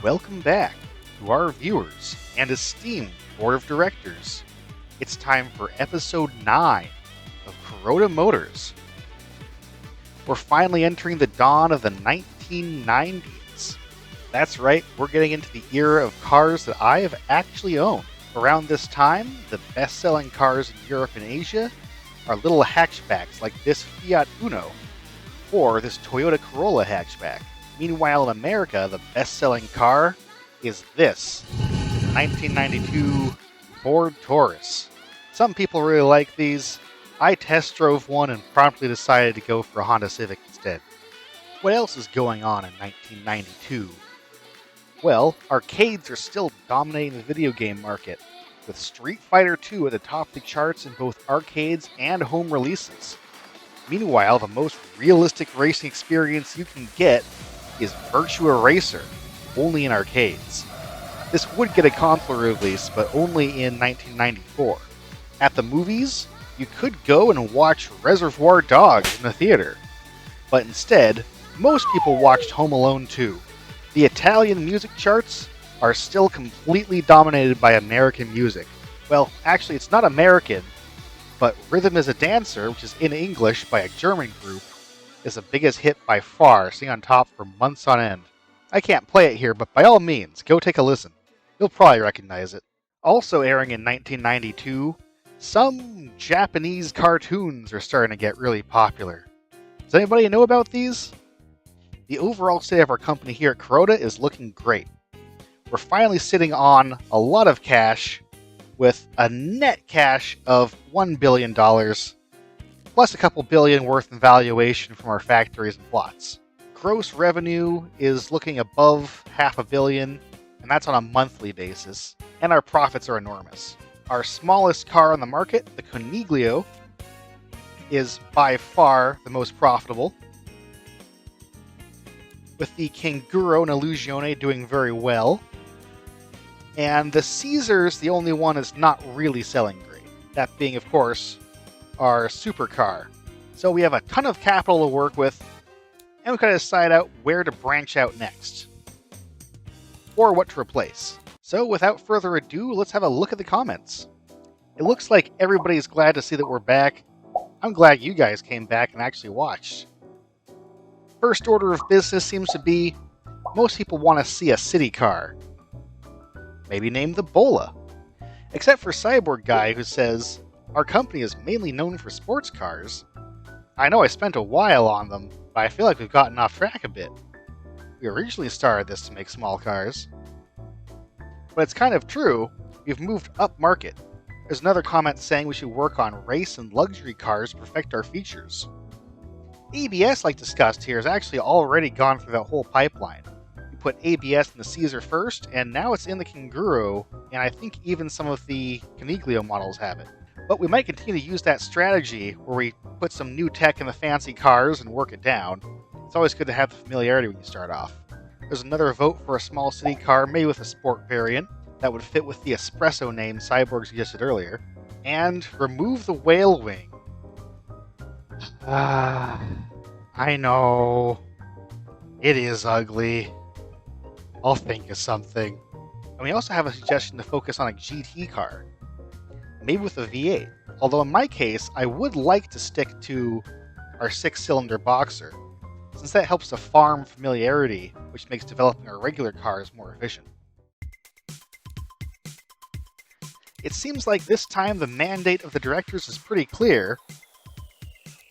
welcome back to our viewers and esteemed board of directors. It's time for episode 9 of Carota Motors. We're finally entering the dawn of the 1990s. That's right, we're getting into the era of cars that I have actually owned. Around this time, the best-selling cars in Europe and Asia are little hatchbacks like this Fiat Uno or this Toyota Corolla hatchback. Meanwhile, in America, the best-selling car is this 1992 Ford Taurus. Some people really like these. I test drove one and promptly decided to go for a Honda Civic instead. What else is going on in 1992? Well, arcades are still dominating the video game market, with Street Fighter II at the top of the charts in both arcades and home releases. Meanwhile, the most realistic racing experience you can get is Virtua Racer, only in arcades. This would get a console release, but only in 1994. At the movies, you could go and watch Reservoir Dogs in the theater, but instead, most people watched Home Alone 2. The Italian music charts are still completely dominated by American music. Well, actually, it's not American, but Rhythm is a Dancer, which is in English by a German group, is the biggest hit by far, staying on top for months on end. I can't play it here, but by all means, go take a listen. You'll probably recognize it. Also airing in 1992, some Japanese cartoons are starting to get really popular. Does anybody know about these? The overall state of our company here at Carota is looking great. We're finally sitting on a lot of cash with a net cash of $1 billion, plus a couple billion worth in valuation from our factories and plots. Gross revenue is looking above $500 million, and that's on a monthly basis, and our profits are enormous. Our smallest car on the market, the Coniglio, is by far the most profitable, with the Canguro and Illuzione doing very well. And the Caesar's the only one that's not really selling great. That being, of course, our supercar. So we have a ton of capital to work with, and we've got to decide out where to branch out next. Or what to replace. So without further ado, let's have a look at the comments. It looks like everybody's glad to see that we're back. I'm glad you guys came back and actually watched. First order of business seems to be, most people want to see a city car. Maybe named the Bollo. Except for Cyborg Guy, who says, our company is mainly known for sports cars. I know I spent a while on them, but I feel like we've gotten off track a bit. We originally started this to make small cars. But it's kind of true, we've moved up market. There's another comment saying we should work on race and luxury cars to perfect our features. ABS, like discussed here, has actually already gone through that whole pipeline. We put ABS in the Caesar first, and now it's in the Canguro, and I think even some of the Coniglio models have it. But we might continue to use that strategy where we put some new tech in the fancy cars and work it down. It's always good to have the familiarity when you start off. There's another vote for a small city car, maybe with a sport variant, that would fit with the espresso name Cyborg suggested earlier. And remove the whale wing. I know. It is ugly. I'll think of something. And we also have a suggestion to focus on a GT car. Maybe with a V8. Although in my case, I would like to stick to our 6-cylinder boxer, since that helps to farm familiarity, which makes developing our regular cars more efficient. It seems like this time the mandate of the directors is pretty clear.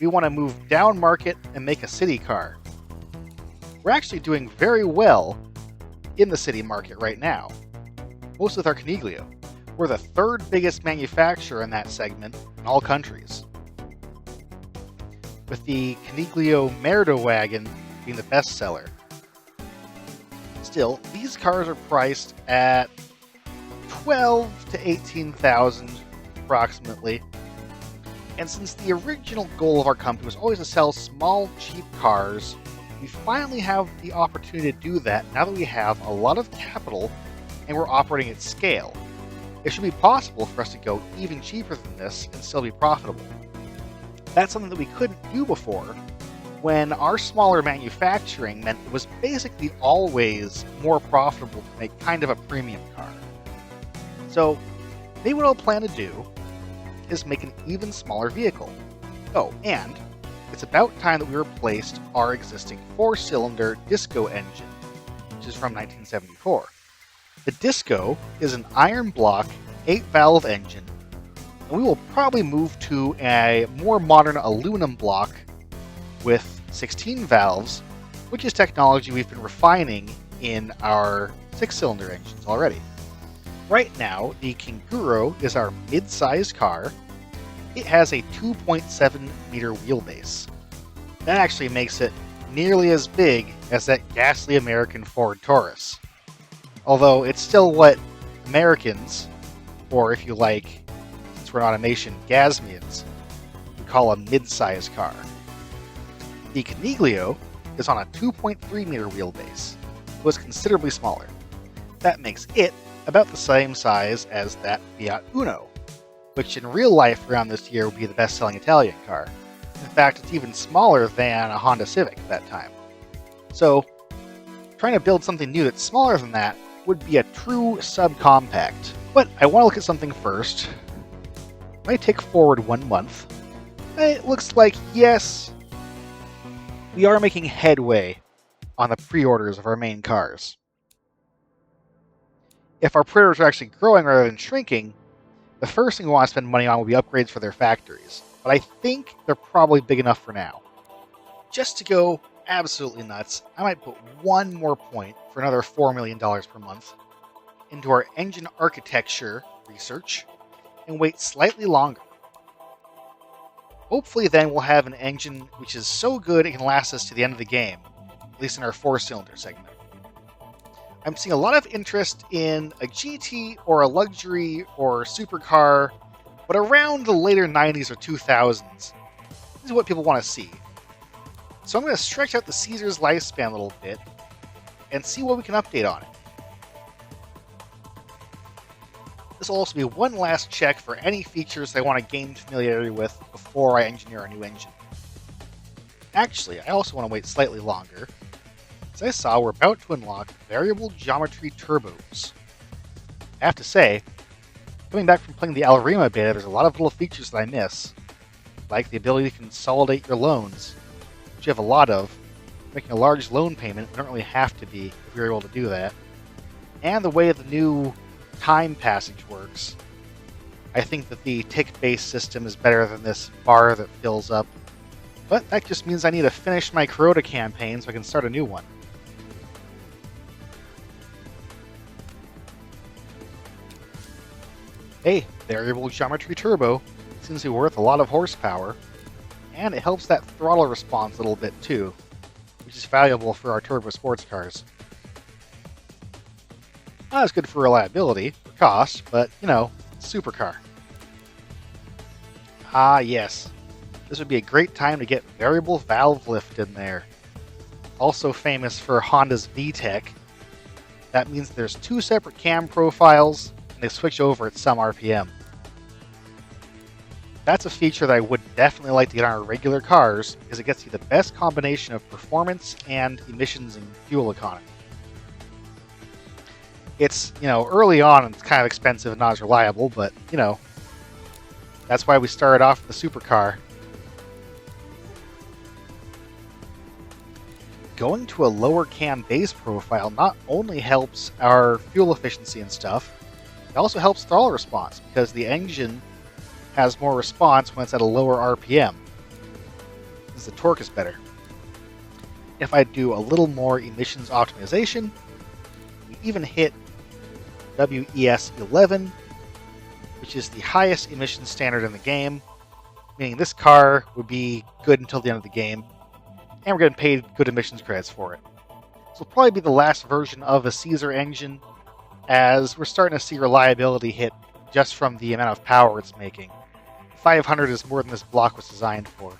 We want to move down market and make a city car. We're actually doing very well in the city market right now, most with our Coniglio. We're the third biggest manufacturer in that segment in all countries, with the Coniglio Merida wagon being the best seller. Still, these cars are priced at $12,000 to $18,000 approximately. And since the original goal of our company was always to sell small, cheap cars, we finally have the opportunity to do that now that we have a lot of capital and we're operating at scale. It should be possible for us to go even cheaper than this and still be profitable. That's something that we couldn't do before, when our smaller manufacturing meant it was basically always more profitable to make kind of a premium car. So maybe what I'll plan to do is make an even smaller vehicle. Oh, and it's about time that we replaced our existing 4-cylinder Disco engine, which is from 1974. The Disco is an iron block, 8-valve engine, and we will probably move to a more modern aluminum block with 16 valves, which is technology we've been refining in our 6-cylinder engines already. Right now, the Canguro is our mid-sized car. It has a 2.7 meter wheelbase. That actually makes it nearly as big as that ghastly American Ford Taurus. Although it's still what Americans, or if you like, since we're an automation, Gasmians, would call a mid-sized car. The Coniglio is on a 2.3 meter wheelbase, so it's considerably smaller. That makes it about the same size as that Fiat Uno, which in real life around this year would be the best-selling Italian car. In fact, it's even smaller than a Honda Civic at that time. So, trying to build something new that's smaller than that would be a true subcompact. But I want to look at something first. If I take forward 1 month, it looks like, yes, we are making headway on the pre-orders of our main cars. If our pre-orders are actually growing rather than shrinking, the first thing we want to spend money on will be upgrades for their factories. But I think they're probably big enough for now. Just to go absolutely nuts, I might put one more point for another $4 million per month into our engine architecture research and wait slightly longer. Hopefully then we'll have an engine which is so good it can last us to the end of the game, at least in our 4-cylinder segment. I'm seeing a lot of interest in a GT or a luxury or supercar, but around the later 90s or 2000s. This is what people want to see. So I'm going to stretch out the Caesar's lifespan a little bit and see what we can update on it. This will also be one last check for any features I want to gain familiarity with before I engineer a new engine. Actually, I also want to wait slightly longer. As I saw, we're about to unlock variable geometry turbos. I have to say, coming back from playing the Al-Rima beta, there's a lot of little features that I miss, like the ability to consolidate your loans, which you have a lot of. Making a large loan payment, we don't really have to be if we were able to do that. And the way the new time passage works. I think that the tick-based system is better than this bar that fills up, but that just means I need to finish my Carota campaign so I can start a new one. Hey, variable geometry turbo seems to be worth a lot of horsepower, and it helps that throttle response a little bit too, which is valuable for our turbo sports cars. Not as good for reliability or cost, but, you know, supercar. Ah yes, this would be a great time to get variable valve lift in there. Also famous for Honda's VTEC. That means there's 2 separate cam profiles, and they switch over at some RPM. That's a feature that I would definitely like to get on our regular cars, because it gets you the best combination of performance and emissions and fuel economy. It's, early on it's kind of expensive and not as reliable, but, that's why we started off with the supercar. Going to a lower cam base profile not only helps our fuel efficiency and stuff, it also helps throttle response, because the engine has more response when it's at a lower RPM, because the torque is better. If I do a little more emissions optimization, we even hit WES 11, which is the highest emission standard in the game, meaning this car would be good until the end of the game, and we're getting paid good emissions credits for it. This will probably be the last version of a Caesar engine, as we're starting to see reliability hit just from the amount of power it's making. 500 is more than this block was designed for.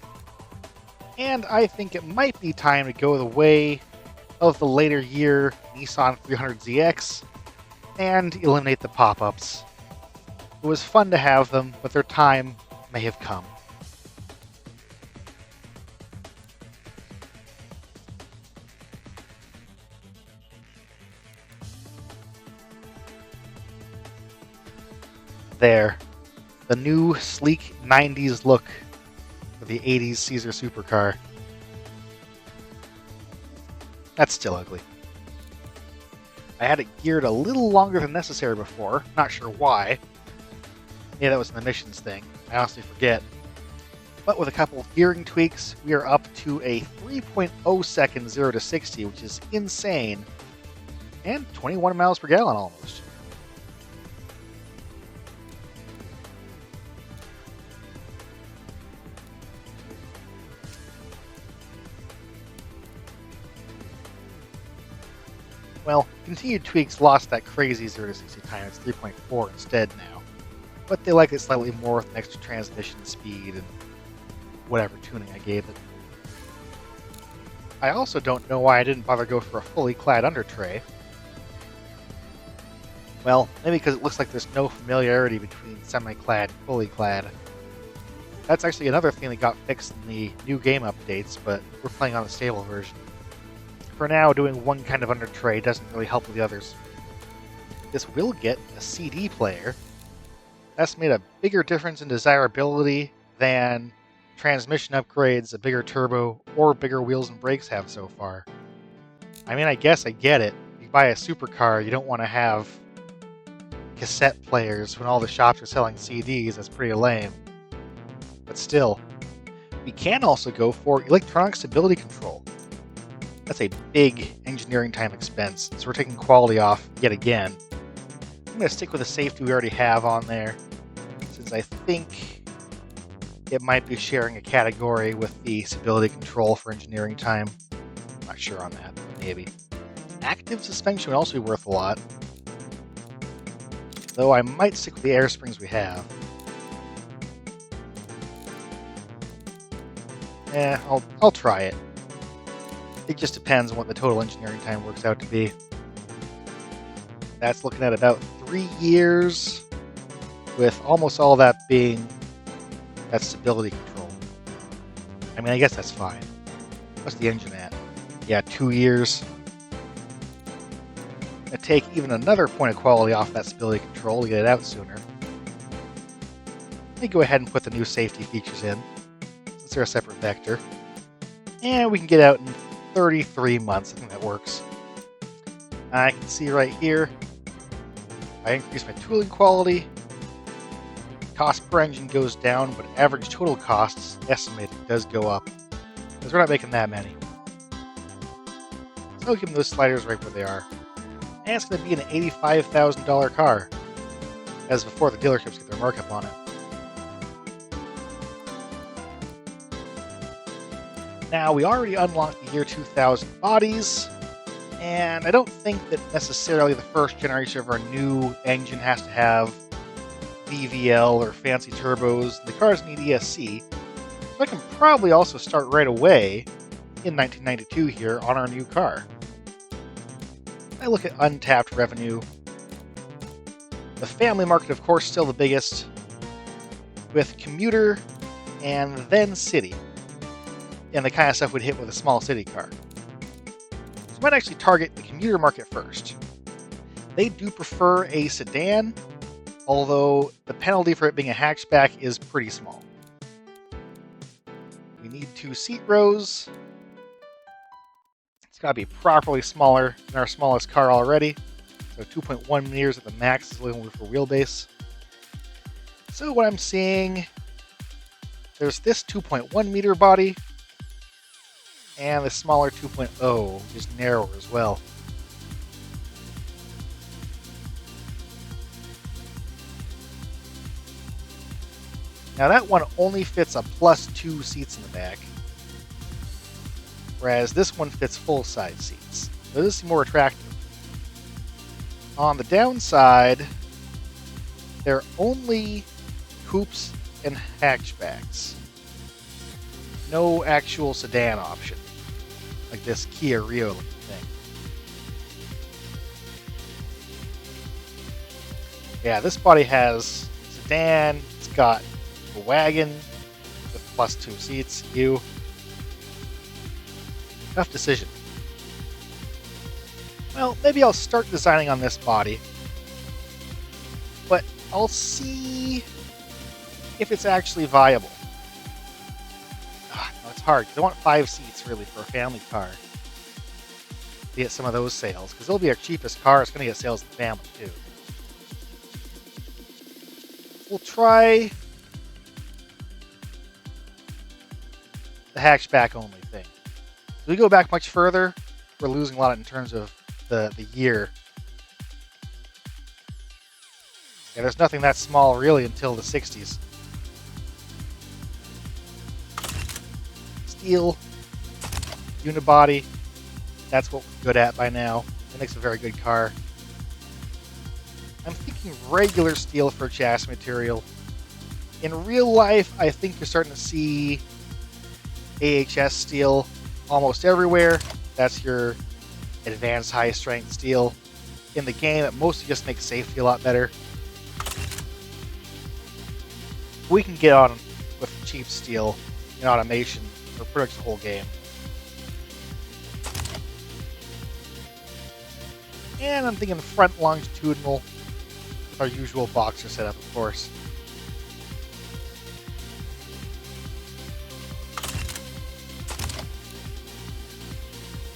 And I think it might be time to go the way of the later year Nissan 300ZX and eliminate the pop-ups. It was fun to have them, but their time may have come. there. The new sleek 90s look for the 80s Caesar supercar. That's still ugly. I had it geared a little longer than necessary before, not sure why. Yeah, that was an emissions thing. I honestly forget. But with a couple of gearing tweaks, we are up to a 3.0 second 0 to 60, which is insane. And 21 miles per gallon almost. Well, continued tweaks lost that crazy 0 to 60 time. It's 3.4 instead now. But they like it slightly more with an extra transmission speed and whatever tuning I gave it. I also don't know why I didn't bother go for a fully clad under tray. Well, maybe because it looks like there's no familiarity between semi-clad and fully clad. That's actually another thing that got fixed in the new game updates, but we're playing on the stable version. For now, doing one kind of under tray doesn't really help with the others. This will get a CD player. That's made a bigger difference in desirability than transmission upgrades, a bigger turbo, or bigger wheels and brakes have so far. I mean, I guess I get it. If you buy a supercar, you don't want to have cassette players when all the shops are selling CDs. That's pretty lame. But still, we can also go for electronic stability control. That's a big engineering time expense, so we're taking quality off yet again. I'm going to stick with the safety we already have on there, since I think it might be sharing a category with the stability control for engineering time. I'm not sure on that, but maybe. Active suspension would also be worth a lot, though I might stick with the air springs we have. I'll try it. It just depends on what the total engineering time works out to be. That's looking at about 3 years, with almost all that being that stability control. I mean, I guess that's fine. What's the engine at? Yeah, 2 years. It'd take even another point of quality off that stability control to get it out sooner. Let me go ahead and put the new safety features in, since they're a separate vector. And we can get out in 33 months. I think that works. I can see right here, I increase my tooling quality. Cost per engine goes down, but average total costs estimated does go up, because we're not making that many. So I'll give them those sliders right where they are. And it's going to be an $85,000 car, as before the dealerships get their markup on it. Now, we already unlocked the year 2000 bodies, and I don't think that necessarily the first generation of our new engine has to have VVL or fancy turbos. The cars need ESC, so I can probably also start right away in 1992 here on our new car. I look at untapped revenue. The family market, of course, still the biggest, with commuter and then city, and the kind of stuff we'd hit with a small city car. So I might actually target the commuter market first. They do prefer a sedan, although the penalty for it being a hatchback is pretty small. We need 2 seat rows. It's got to be properly smaller than our smallest car already. So 2.1 meters at the max is only for wheelbase. So what I'm seeing, there's this 2.1 meter body, and the smaller 2.0, which is narrower as well. Now that one only fits a +2 seats in the back, whereas this one fits full-size seats. So this is more attractive. On the downside, they're only coupes and hatchbacks. No actual sedan option, like this Kia Rio looking thing. Yeah, this body has sedan, it's got a wagon with +2 seats, Tough decision. Well, maybe I'll start designing on this body, but I'll see if it's actually viable. No, it's hard, because I want 5 seats, really, for a family car to get some of those sales, because it'll be our cheapest car. It's going to get sales in the family, too. We'll try the hatchback only thing. If we go back much further, we're losing a lot in terms of the year. Yeah, there's nothing that small, really, until the 60s. Steel, unibody, that's what we're good at by now. It makes a very good car. I'm thinking regular steel for chassis material. In real life, I think you're starting to see AHS steel almost everywhere. That's your advanced high-strength steel. In the game, it mostly just makes safety a lot better. We can get on with cheap steel and automation for pretty much the whole game. And I'm thinking front longitudinal with our usual boxer setup, of course.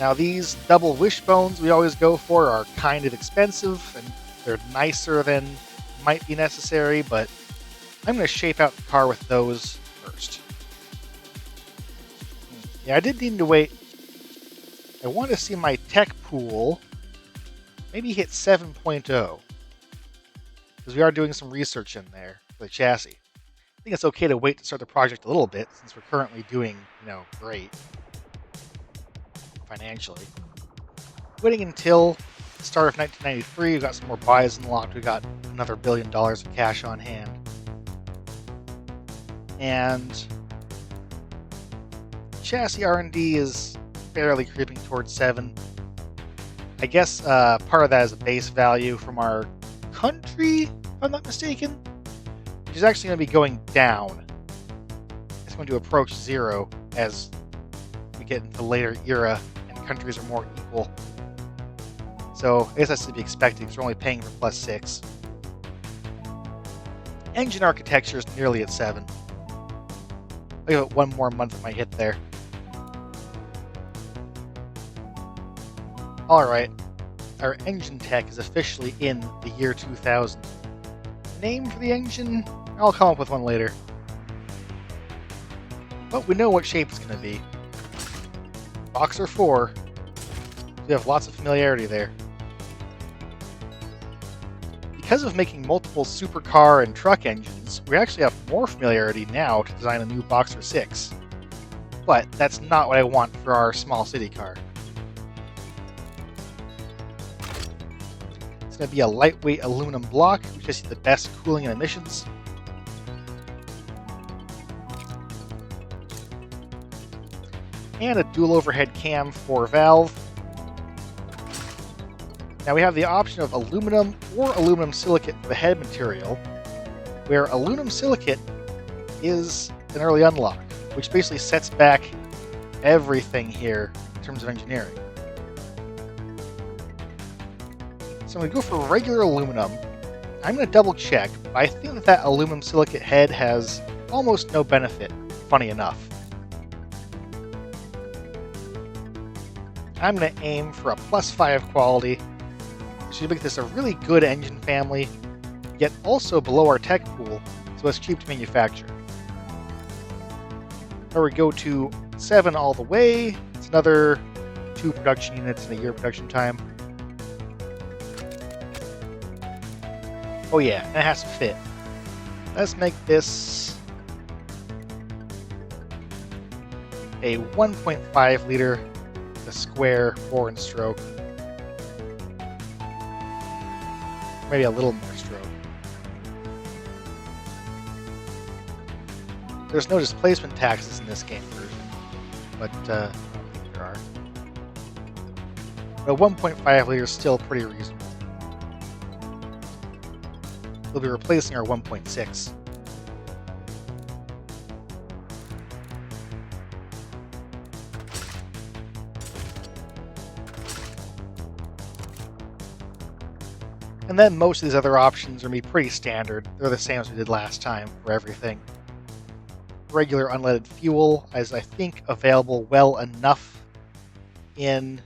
Now these double wishbones we always go for are kind of expensive, and they're nicer than might be necessary, but I'm going to shape out the car with those first. Yeah, I did need to wait. I want to see my tech pool maybe hit 7.0, because we are doing some research in there for the chassis. I think it's okay to wait to start the project a little bit, since we're currently doing, great financially. Waiting until the start of 1993, we've got some more buys unlocked. We got another $1 billion of cash on hand. And chassis R&D is barely creeping towards 7. I guess part of that is a base value from our country, if I'm not mistaken, which is actually going to be going down. It's going to approach 0 as we get into the later era and countries are more equal. So I guess that's to be expected, because we're only paying for +6. Engine architecture is nearly at 7. I'll give it one more month at my hit there. Alright, our engine tech is officially in the year 2000. Name for the engine? I'll come up with one later. But we know what shape it's going to be. Boxer 4. We have lots of familiarity there. Because of making multiple supercar and truck engines, we actually have more familiarity now to design a new Boxer 6. But that's not what I want for our small city car. It's going to be a lightweight aluminum block, which gives you the best cooling and emissions. And a dual overhead cam 4-valve. Now we have the option of aluminum or aluminum silicate for the head material, where aluminum silicate is an early unlock, which basically sets back everything here in terms of engineering. So I'm going to go for regular aluminum. I'm going to double check, but I think that aluminum silicate head has almost no benefit, funny enough. I'm going to aim for a +5 quality, should make this a really good engine family, yet also below our tech pool, so it's cheap to manufacture. Or we go to 7 all the way, it's another 2 production units in a year production time. Oh yeah, and it has to fit. Let's make this a 1.5 liter, a square 4-inch stroke. Maybe a little more stroke. There's no displacement taxes in this game version, but I don't think there are. But 1.5 liter is still pretty reasonable. We'll be replacing our 1.6. And then most of these other options are going to be pretty standard. They're the same as we did last time for everything. Regular unleaded fuel is, I think, available well enough in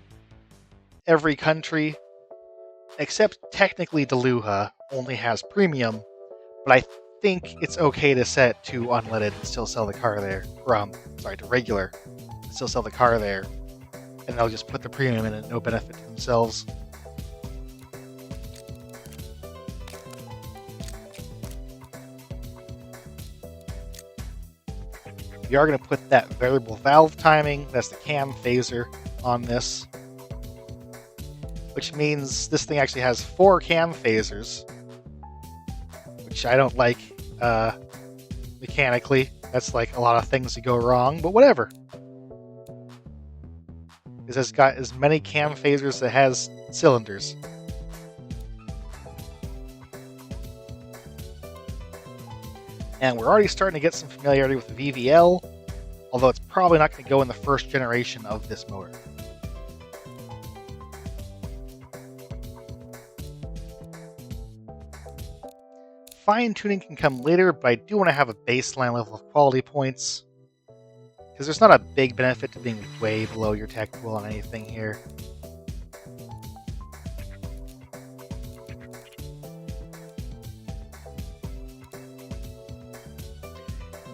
every country, except technically DeLuha only has premium, but I think it's okay to set to unleaded and still sell the car there. Or, to regular and still sell the car there, and they'll just put the premium in at no benefit to themselves. We are going to put that variable valve timing, that's the cam phaser, on this, which means this thing actually has 4 cam phasers, which I don't like mechanically. That's like a lot of things that go wrong, but whatever. Because it's got as many cam phasers as it has cylinders. And we're already starting to get some familiarity with the VVL, although it's probably not going to go in the first generation of this motor. Fine-tuning can come later, but I do want to have a baseline level of quality points, because there's not a big benefit to being way below your tech pool on anything here.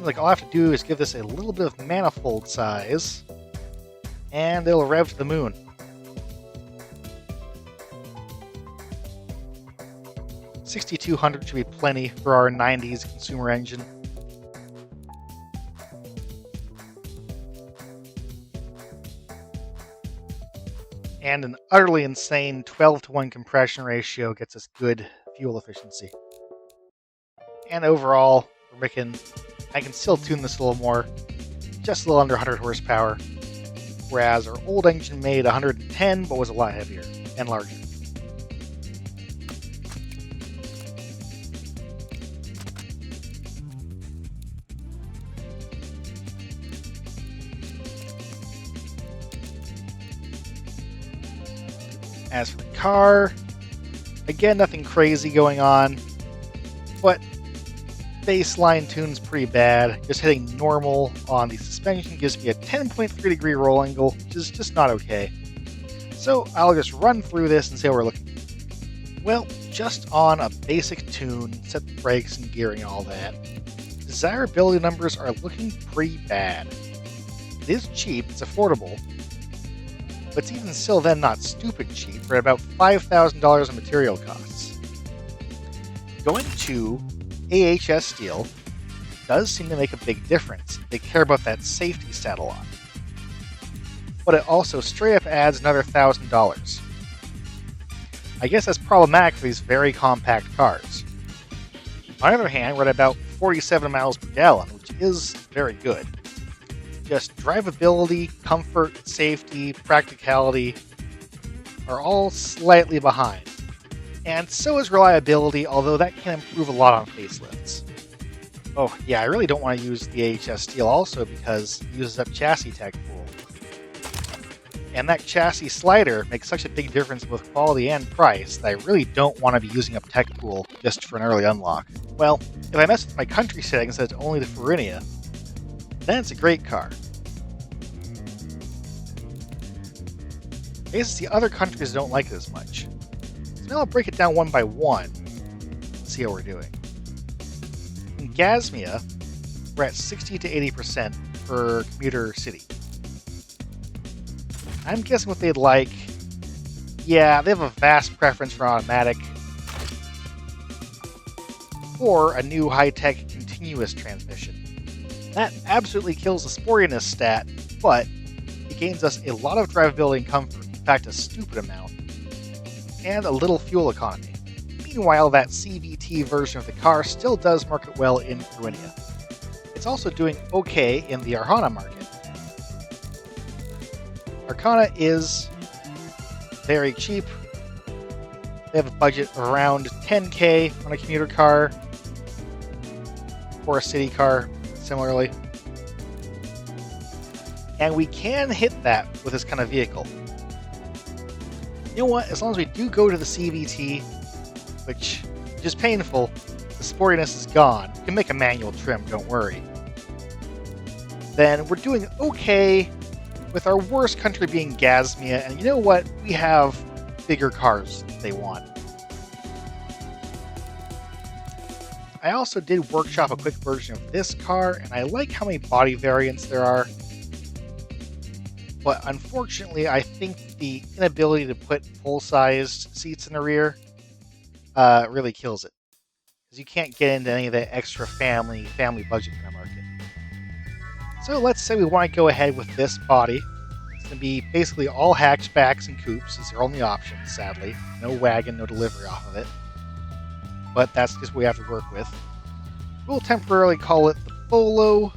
Like, all I have to do is give this a little bit of manifold size, and it'll rev to the moon. $6,200 should be plenty for our 90s consumer engine. And an utterly insane 12-to-1 compression ratio gets us good fuel efficiency. And overall, I can still tune this a little more, just a little under 100 horsepower, whereas our old engine made 110 but was a lot heavier and larger. As for the car, again, nothing crazy going on, but baseline tune's pretty bad. Just hitting normal on the suspension gives me a 10.3 degree roll angle, which is just not okay. So I'll just run through this and see how we're looking. Well, just on a basic tune, set the brakes and gearing and all that, desirability numbers are looking pretty bad. It is cheap, it's affordable, but it's even still then not stupid cheap for about $5,000 in material costs. Going to AHS steel does seem to make a big difference. They care about that safety stat a lot. But it also straight up adds another $1,000. I guess that's problematic for these very compact cars. On the other hand, we're at about 47 miles per gallon, which is very good. Just drivability, comfort, safety, practicality are all slightly behind. And so is reliability, although that can improve a lot on facelifts. Oh yeah, I really don't want to use the AHS steel also because it uses up chassis tech pool. And that chassis slider makes such a big difference in both quality and price that I really don't want to be using up tech pool just for an early unlock. Well, if I mess with my country settings set to only the Farinia, then it's a great car. I guess it's the other countries that don't like it as much. So now I'll break it down one by one and see how we're doing. In Gasmia, we're at 60 to 80% for commuter city. I'm guessing what they'd like. Yeah, they have a vast preference for automatic or a new high-tech continuous transmission. That absolutely kills the sportiness stat, but it gains us a lot of drivability and comfort, in fact a stupid amount, and a little fuel economy. Meanwhile, that CVT version of the car still does market well in Carinthia. It's also doing okay in the Arjona market. Arjona is very cheap. They have a budget of around 10K on a commuter car, or a city car, similarly. And we can hit that with this kind of vehicle. You know what? As long as we do go to the CVT, which is painful. The sportiness is gone. You can make a manual trim, don't worry. Then we're doing okay with our worst country being Gasmia, and you know what? We have bigger cars they want. I also did workshop a quick version of this car, and I like how many body variants there are. But unfortunately, I think the inability to put full-sized seats in the rear really kills it. Because you can't get into any of that extra family budget kind of market. So let's say we want to go ahead with this body. It's going to be basically all hatchbacks and coupes. It's their only option, sadly. No wagon, no delivery off of it. But that's just what we have to work with. We'll temporarily call it the Bollo,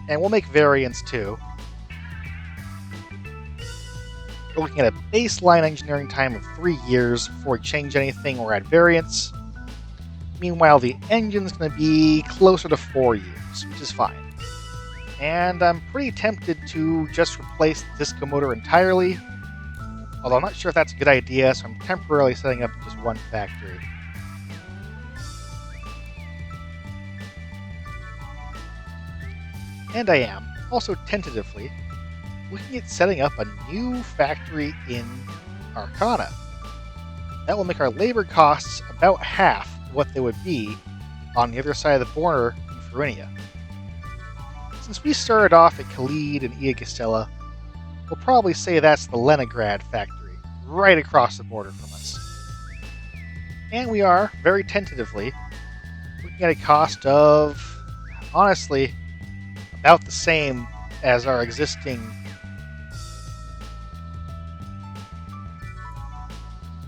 and we'll make variants too. We're looking at a baseline engineering time of 3 years before we change anything or add variants. Meanwhile, the engine's going to be closer to 4 years, which is fine. And I'm pretty tempted to just replace the disco motor entirely, although I'm not sure if that's a good idea, so I'm temporarily setting up just one factory. And I am, also tentatively, looking at setting up a new factory in Arcana. That will make our labor costs about half what they would be on the other side of the border in Fruinia. Since we started off at Khalid and Iagastella, we'll probably say that's the Leningrad factory, right across the border from us. And we are, very tentatively, looking at a cost of, honestly, about the same as our existing...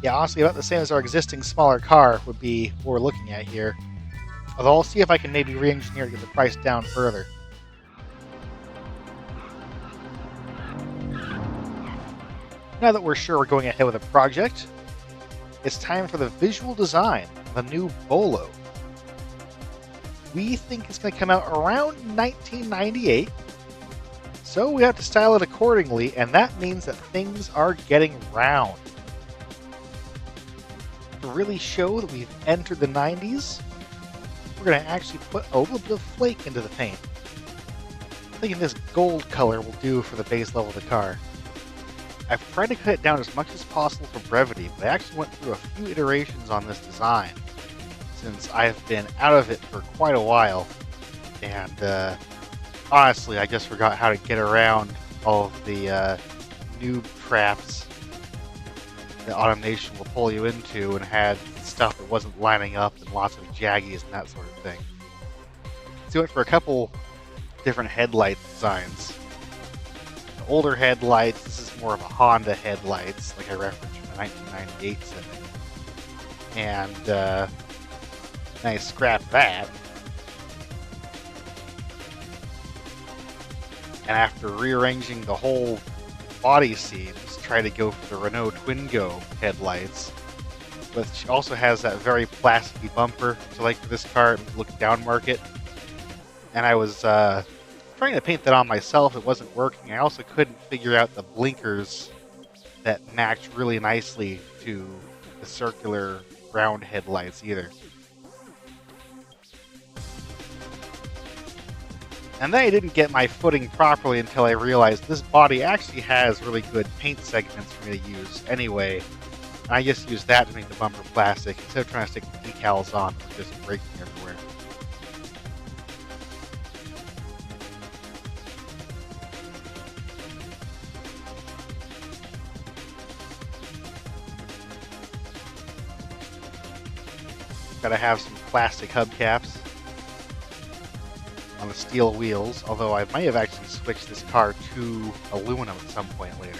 Yeah, honestly, about the same as our existing smaller car would be what we're looking at here. Although I'll see if I can maybe re-engineer to get the price down further. Now that we're sure we're going ahead with a project, it's time for the visual design of a new Bollo. We think it's going to come out around 1998, so we have to style it accordingly, and that means that things are getting round. To really show that we've entered the 90s, we're going to actually put a little bit of flake into the paint. I'm thinking this gold color will do for the base level of the car. I've tried to cut it down as much as possible for brevity, but I actually went through a few iterations on this design, since I've been out of it for quite a while, and honestly, I just forgot how to get around all of the noob traps that automation will pull you into, and had stuff that wasn't lining up and lots of jaggies and that sort of thing. So I went for a couple different headlight designs. The older headlights, this is more of a Honda headlights, like I referenced from the 1998 set. And I scrapped that. And after rearranging the whole body seams, tried to go for the Renault Twingo headlights, which also has that very plasticky bumper, which I like for this car. It looks down market. And I was trying to paint that on myself. It wasn't working. I also couldn't figure out the blinkers that matched really nicely to the circular round headlights either. And then I didn't get my footing properly until I realized this body actually has really good paint segments for me to use anyway. And I just used that to make the bumper plastic instead of trying to stick the decals on, which is just breaking everywhere. Gotta have some plastic hubcaps on the steel wheels, although I might have actually switched this car to aluminum at some point later.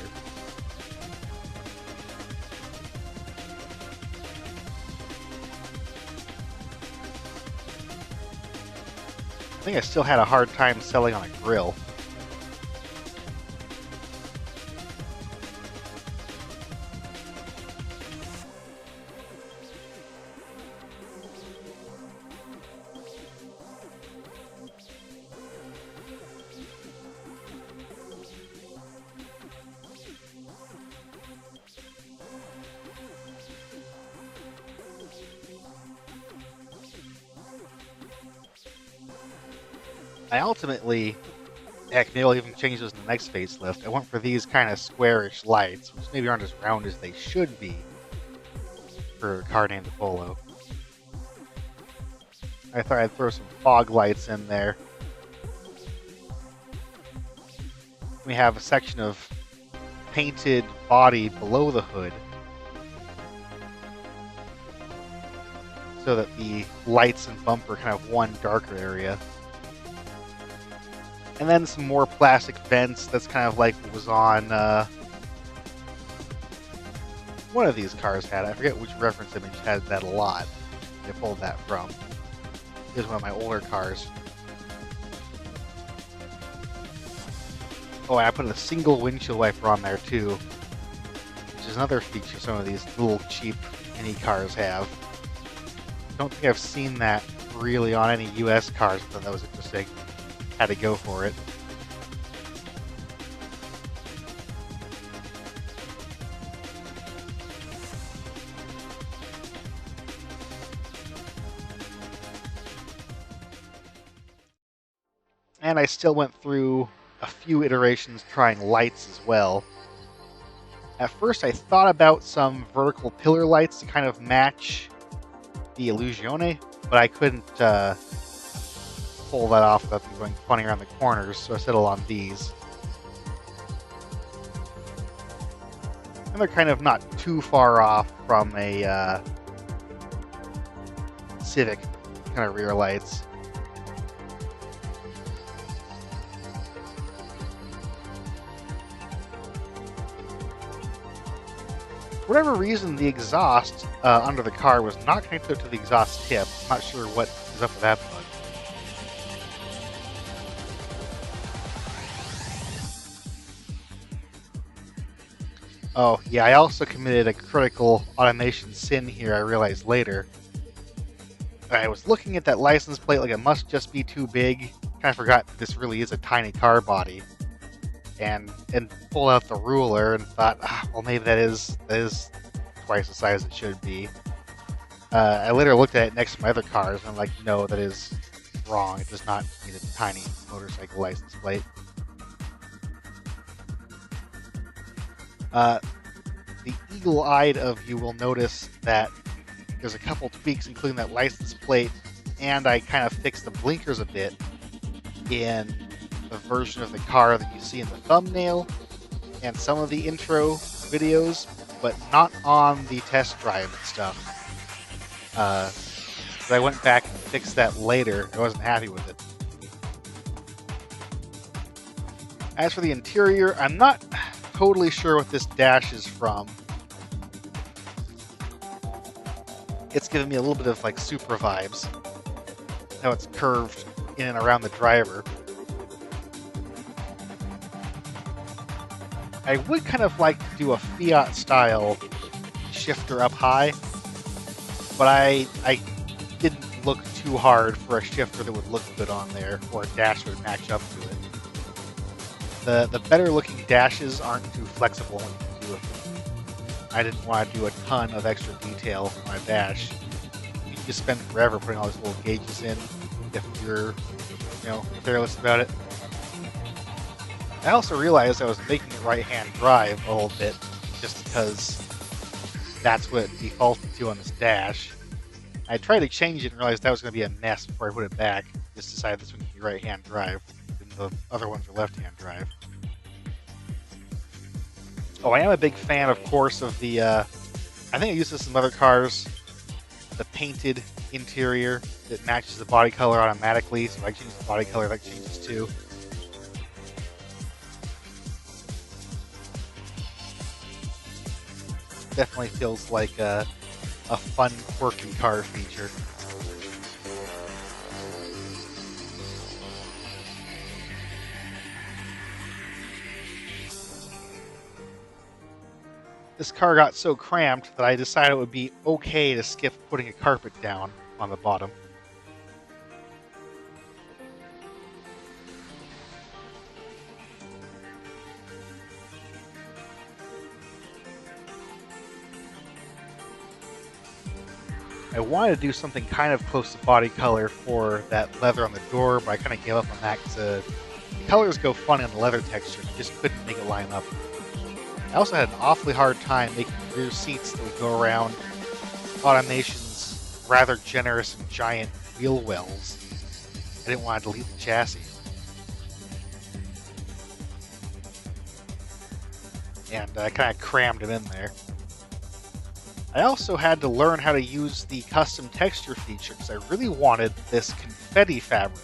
I think I still had a hard time selling on a grill. I ultimately, heck, maybe I'll even change those in the next facelift. I went for these kind of squarish lights, which maybe aren't as round as they should be for a car named Bollo. I thought I'd throw some fog lights in there. We have a section of painted body below the hood, so that the lights and bumper kind of one darker area. And then some more plastic vents. That's kind of like what was on one of these cars had. I forget which reference image had that a lot. I pulled that from. It was one of my older cars. Oh, I put a single windshield wiper on there too, which is another feature some of these little cheap mini cars have. Don't think I've seen that really on any US cars, but that was interesting. Had to go for it. And I still went through a few iterations trying lights as well. At first I thought about some vertical pillar lights to kind of match the Illuzione, but I couldn't pull that off without them going funny around the corners, so I settled on these. And they're kind of not too far off from a Civic kind of rear lights. For whatever reason, the exhaust under the car was not connected to the exhaust tip. I'm not sure what is up with that bug. Oh, yeah, I also committed a critical automation sin here, I realized later. I was looking at that license plate like it must just be too big. Kind of forgot this really is a tiny car body. And pulled out the ruler and thought, well, maybe that is twice the size it should be. I later looked at it next to my other cars, and I'm like, no, that is wrong. It does not need a tiny motorcycle license plate. The eagle-eyed of you will notice that there's a couple tweaks, including that license plate, and I kind of fixed the blinkers a bit in the version of the car that you see in the thumbnail and some of the intro videos, but not on the test drive and stuff. So I went back and fixed that later. I wasn't happy with it. As for the interior, I'm not totally sure what this dash is from. It's giving me a little bit of like Supra vibes. How it's curved in and around the driver. I would kind of like to do a Fiat style shifter up high, but I didn't look too hard for a shifter that would look good on there, or a dash that would match up to it. The better looking dashes aren't too flexible when you can do it. I didn't want to do a ton of extra detail on a dash. You can just spend forever putting all these little gauges in if you're, careless about it. I also realized I was making it right-hand drive a little bit, just because that's what it defaulted to on this dash. I tried to change it and realized that was going to be a mess before I put it back. Just decided this one can be right-hand drive, and the other ones are left-hand drive. Oh, I am a big fan, of course, of the, I think I used this in some other cars, the painted interior that matches the body color automatically, so I change the body color, that changes too. Definitely feels like a fun, quirky car feature. This car got so cramped that I decided it would be okay to skip putting a carpet down on the bottom. I wanted to do something kind of close to body color for that leather on the door, but I kind of gave up on that because the colors go funny on the leather texture. I just couldn't make it line up. I also had an awfully hard time making rear seats that would go around Automation's rather generous and giant wheel wells. I didn't want to delete the chassis. And I kind of crammed them in there. I also had to learn how to use the custom texture feature because I really wanted this confetti fabric,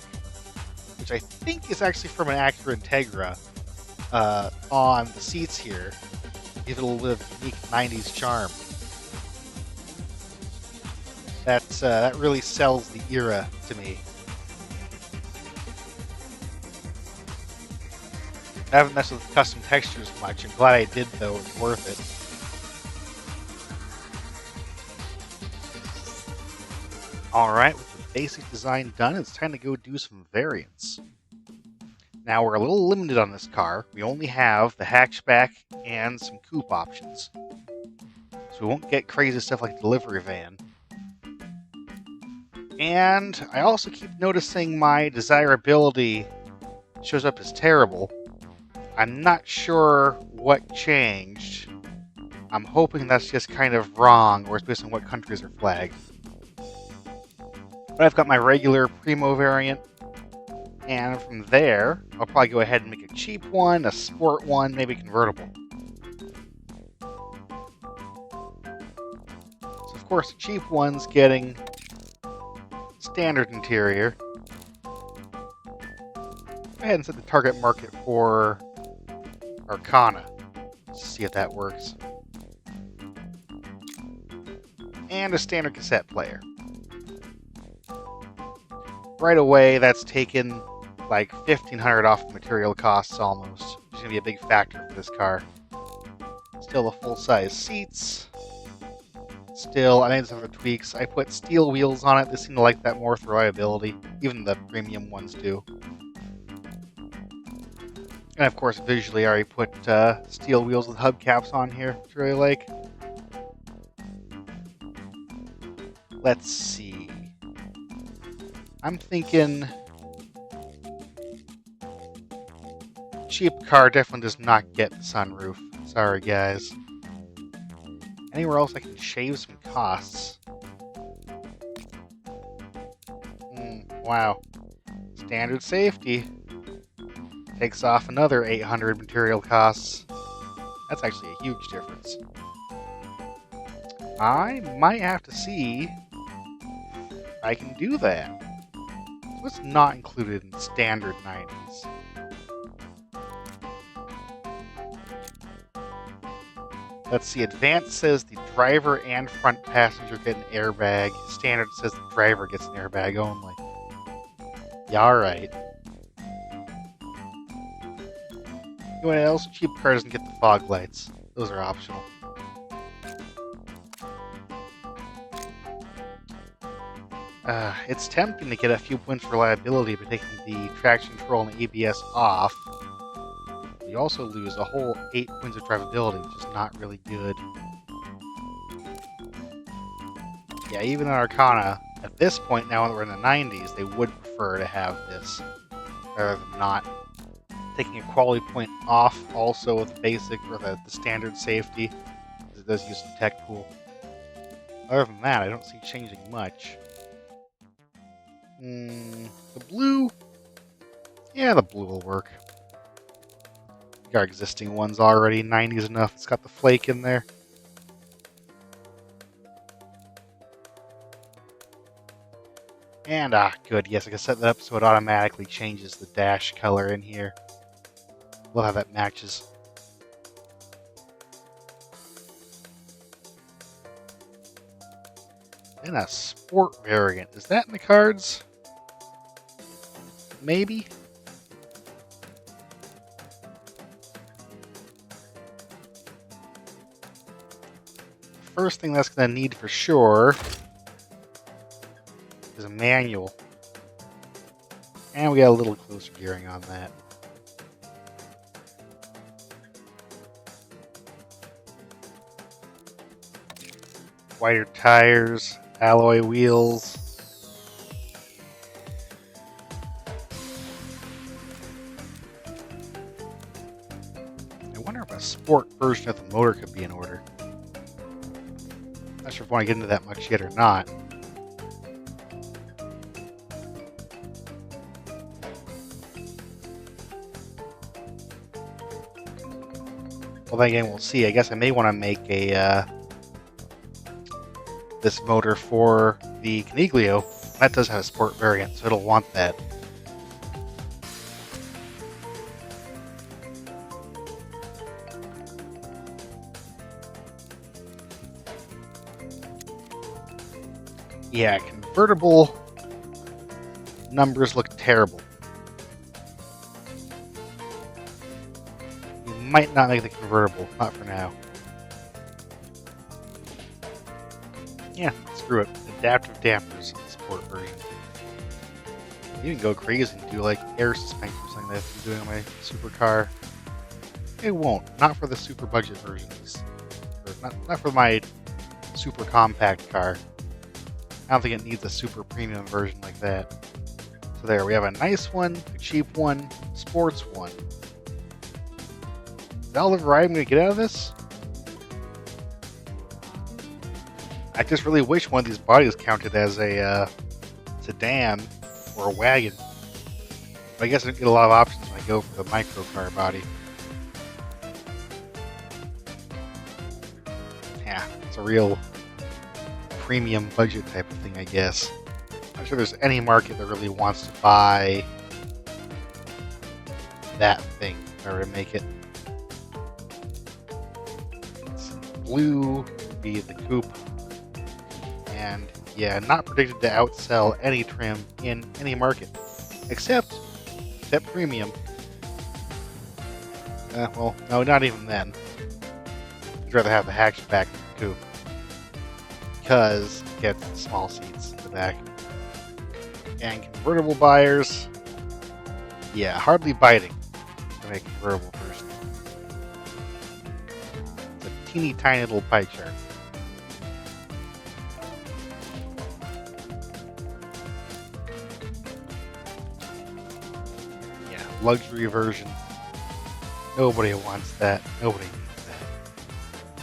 which I think is actually from an Acura Integra, on the seats here. Give it a little bit of unique 90s charm. That really sells the era to me. I haven't messed with custom textures much. I'm glad I did, though. It's worth it. Alright, with the basic design done, it's time to go do some variants. Now, we're a little limited on this car. We only have the hatchback and some coupe options. So we won't get crazy stuff like the delivery van. And I also keep noticing my desirability shows up as terrible. I'm not sure what changed. I'm hoping that's just kind of wrong, or it's based on what countries are flagged. But I've got my regular Primo variant, and from there, I'll probably go ahead and make a cheap one, a sport one, maybe convertible. So of course, the cheap one's getting standard interior. Go ahead and set the target market for Arcana. Let's see if that works. And a standard cassette player. Right away, that's taken like $1,500 off the material costs almost. It's going to be a big factor for this car. Still the full-size seats. Still, I made some other tweaks. I put steel wheels on it. They seem to like that more for reliability. Even the premium ones do. And of course, visually, I already put steel wheels with hubcaps on here, which I really like. Let's see. I'm thinking cheap car definitely does not get the sunroof. Sorry, guys. Anywhere else I can shave some costs? Wow. Standard safety takes off another 800 material costs. That's actually a huge difference. I might have to see if I can do that. So it's not included in standard 90s. Let's see, Advanced says the driver and front passenger get an airbag. Standard says the driver gets an airbag only. Yeah, alright. You know what else? Cheap car doesn't get the fog lights. Those are optional. It's tempting to get a few points for reliability by taking the traction control and the ABS off. You also lose a whole 8 points of drivability, which is not really good. Yeah, even in Arcana, at this point now that we're in the 90s, they would prefer to have this rather than not. Taking a quality point off also with the basic or the standard safety, because it does use some tech pool. Other than that, I don't see changing much. The blue? Yeah, the blue will work. Our existing one's already 90s enough. It's got the flake in there. And, good. Yes, I can set that up so it automatically changes the dash color in here. Love how that matches. And a sport variant. Is that in the cards? Maybe? First thing that's going to need for sure is a manual. And we got a little closer gearing on that. Wider tires. alloy wheels. I wonder if a sport version of the motor could be in order. Not sure if I want to get into that much yet or not. Well, then again, we'll see. I guess I may want to make a this motor for the Coniglio. That does have a sport variant, so it'll want that. Yeah, convertible numbers look terrible. You might not make the convertible, not for now. Yeah, screw it. Adaptive dampers in the sport version. You can go crazy and do like air suspension or something that I'm doing on my supercar. It won't. Not for the super budget versions. Or not for my super compact car. I don't think it needs a super premium version like that. So there, we have a nice one, a cheap one, sports one. Is that all the variety I'm going to get out of this? I just really wish one of these bodies counted as a sedan or a wagon. But I guess I don't get a lot of options when I go for the microcar body. Yeah, it's a real premium budget type of thing, I guess. I'm sure there's any market that really wants to buy that thing if I were to make it. Blue would be the coupe. And yeah, not predicted to outsell any trim in any market. Except premium. Well, no, not even then. I'd rather have the hatchback than the coupe. Because it gets small seats in the back. And convertible buyers, yeah, hardly biting to make a convertible version. It's a teeny tiny little pie chart. Yeah, luxury version. Nobody wants that. Nobody needs that.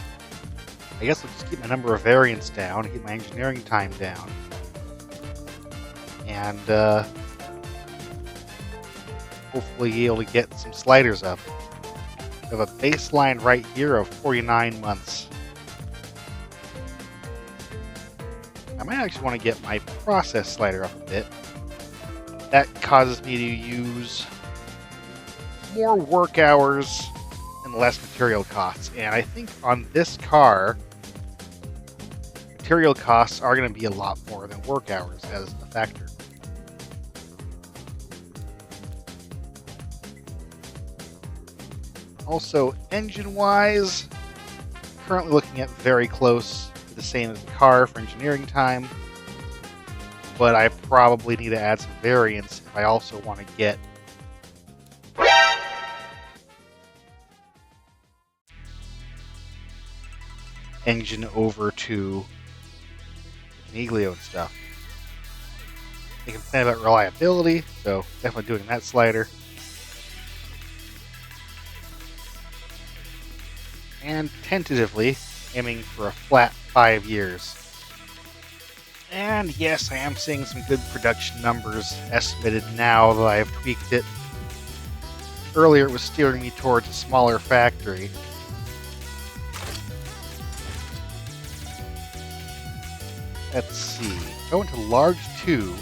I guess I'll just keep my number of variants down, keep my engineering time down. And hopefully be able to get some sliders up. We have a baseline right here of 49 months. I might actually want to get my process slider up a bit. That causes me to use more work hours and less material costs. And I think on this car, material costs are going to be a lot more than work hours as a factor. Also, engine-wise, currently looking at very close to the same as the car for engineering time, but I probably need to add some variants if I also want to get engine over to Coniglio and stuff. You can plan about reliability, so definitely doing that slider. And tentatively aiming for a flat 5 years. And yes, I am seeing some good production numbers estimated now that I've tweaked it. Earlier it was steering me towards a smaller factory. Let's see. Go into large 2.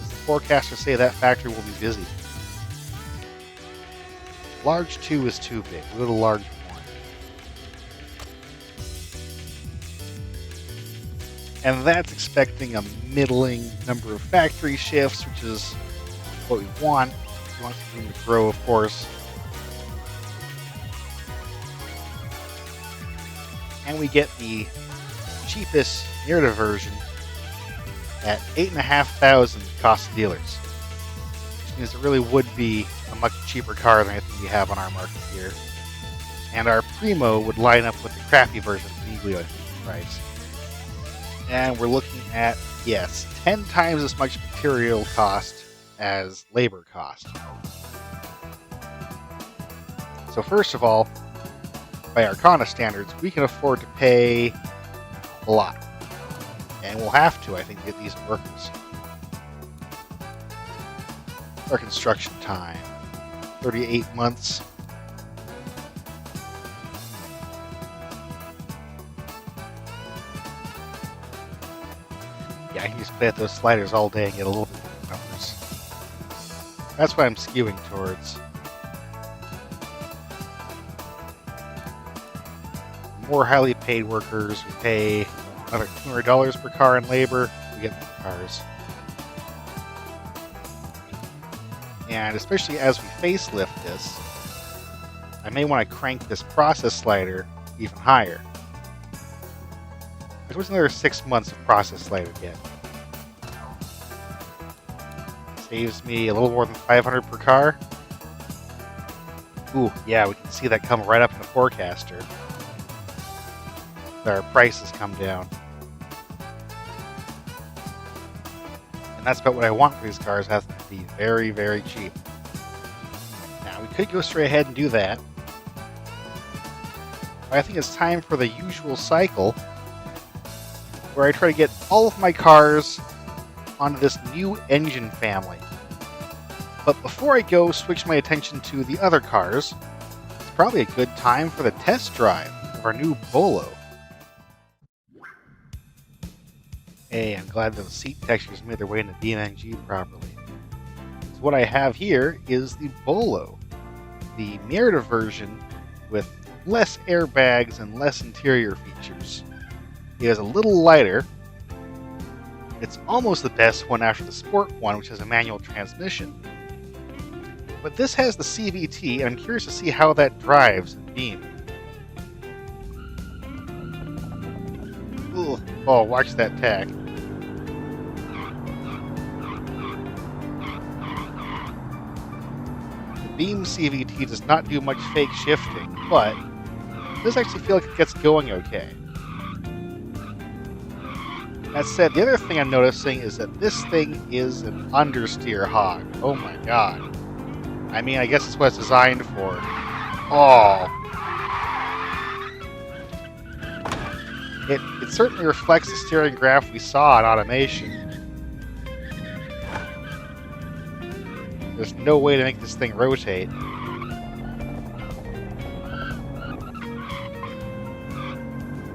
The forecasters say that factory will be busy. Large 2 is too big. We'll go to large 1. And that's expecting a middling number of factory shifts, which is what we want. We want some room to grow, of course. And we get the cheapest narrative version at $8,500 cost to dealers. Which means it really would be a much cheaper car than anything we have on our market here. And our Primo would line up with the crappy version of the Coniglio, I think, price. And we're looking at, yes, 10 times as much material cost as labor cost. So first of all, by Arcana standards, we can afford to pay a lot. And we'll have to, I think, get these workers. Our construction time, 38 months. Yeah, I can just play at those sliders all day and get a little bit of numbers. That's what I'm skewing towards. More highly paid workers, we pay another $200 per car in labor, we get more cars. And especially as we facelift this, I may want to crank this process slider even higher. There's another 6 months of process slider yet. Saves me a little more than $500 per car. Ooh, yeah, we can see that come right up in the forecaster. Our prices come down. And that's about what I want for these cars, has to be very, very cheap. Now, we could go straight ahead and do that. But I think it's time for the usual cycle, where I try to get all of my cars onto this new engine family. But before I go switch my attention to the other cars, it's probably a good time for the test drive of our new Bollo. Hey, I'm glad the seat textures made their way into BMG properly. So what I have here is the Bollo, the narrative version with less airbags and less interior features. It is a little lighter. It's almost the best one after the Sport one, which has a manual transmission. But this has the CVT, and I'm curious to see how that drives in Beam. Ugh. Oh, watch that tack. The Beam CVT does not do much fake shifting, but it does actually feel like it gets going okay. That said, the other thing I'm noticing is that this thing is an understeer hog. Oh my god. I mean, I guess it's what it's designed for. Oh. It certainly reflects the steering graph we saw in automation. There's no way to make this thing rotate.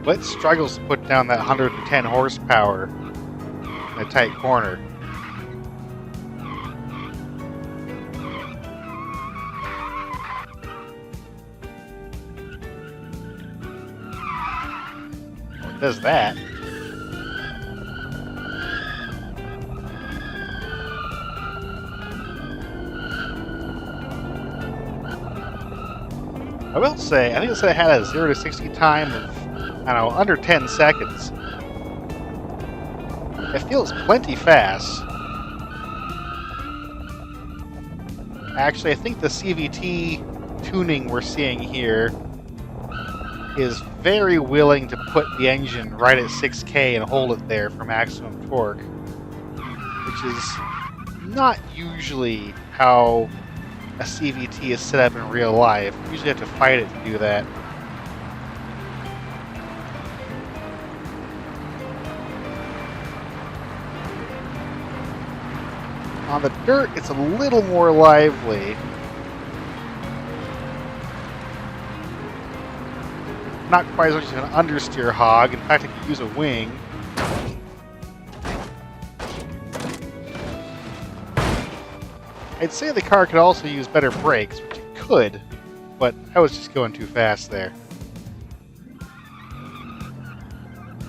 But it struggles to put down that 110 horsepower in a tight corner. Well, it does that. I will say, I think it said it had a 0 to 60 time of, I don't know, under 10 seconds. It feels plenty fast. Actually, I think the CVT tuning we're seeing here is very willing to put the engine right at 6K and hold it there for maximum torque, which is not usually how a CVT is set up in real life. You usually have to fight it to do that. On the dirt, it's a little more lively. Not quite as much as an understeer hog. In fact, I could use a wing. I'd say the car could also use better brakes, which it could, but I was just going too fast there.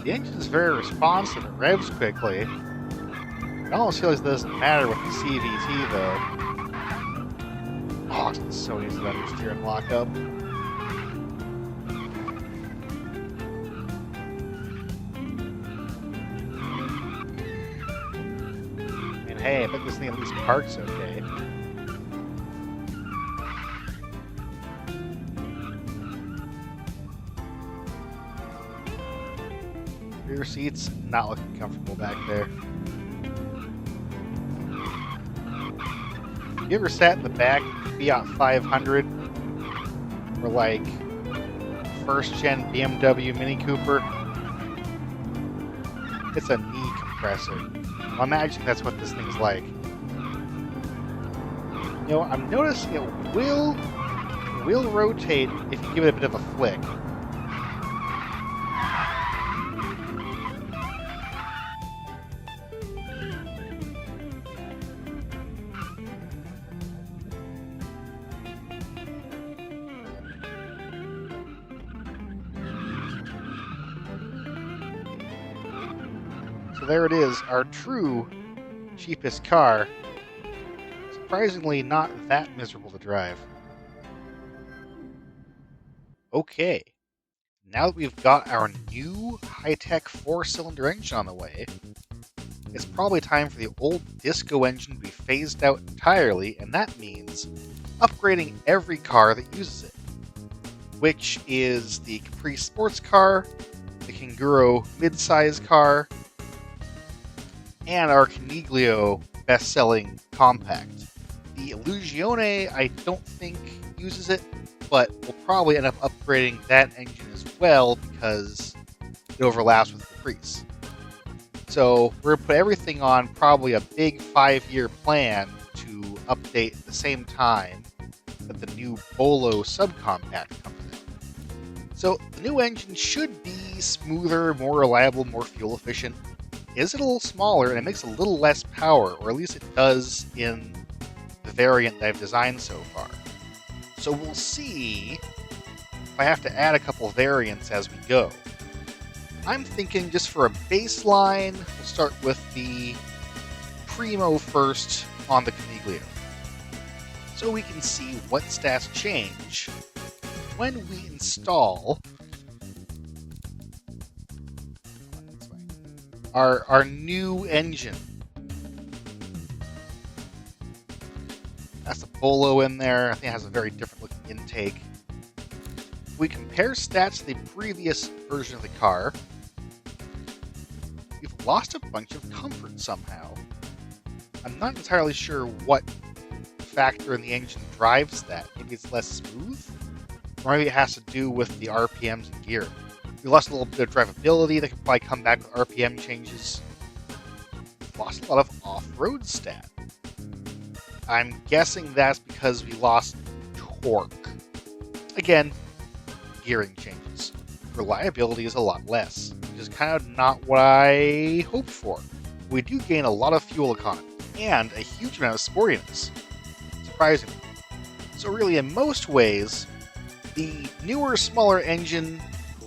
The engine's very responsive, it revs quickly. It almost feels like it doesn't matter with the CVT, though. Oh, it's so easy to understeer and lock up. And hey, I bet this thing at least parks okay. passenger seats, not looking comfortable back there. You ever sat in the back of the Fiat 500 or like first-gen BMW Mini Cooper? It's a knee compressor. Well, imagine that's what this thing's like. You know, I'm noticing it will rotate if you give it a bit of a flick. So there it is, our true cheapest car. Surprisingly not that miserable to drive. Okay, now that we've got our new high-tech 4-cylinder engine on the way, it's probably time for the old disco engine to be phased out entirely, and that means upgrading every car that uses it, which is the Caprese sports car, the Canguro midsize car, and our Coniglio best-selling compact. The Illuzione, I don't think uses it, but we'll probably end up upgrading that engine as well because it overlaps with Caprese. So we're going to put everything on probably a big 5-year plan to update at the same time that the new Bollo subcompact comes out. So the new engine should be smoother, more reliable, more fuel efficient. It is a little smaller and it makes a little less power, or at least it does in the variant that I've designed so far. So we'll see if I have to add a couple variants as we go. I'm thinking just for a baseline, we'll start with the Primo first on the Coniglio, so we can see what stats change when we install our new engine. That's the Bollo in there. I think it has a very different looking intake. If we compare stats to the previous version of the car, we've lost a bunch of comfort somehow. I'm not entirely sure what factor in the engine drives that. Maybe it's less smooth? Or maybe it has to do with the RPMs and gear. We lost a little bit of drivability that could probably come back with RPM changes. We've lost a lot of off-road stat. I'm guessing that's because we lost torque. Again, gearing changes. Reliability is a lot less, which is kind of not what I hoped for. We do gain a lot of fuel economy and a huge amount of sportiness, surprisingly. So really, in most ways, the newer, smaller engine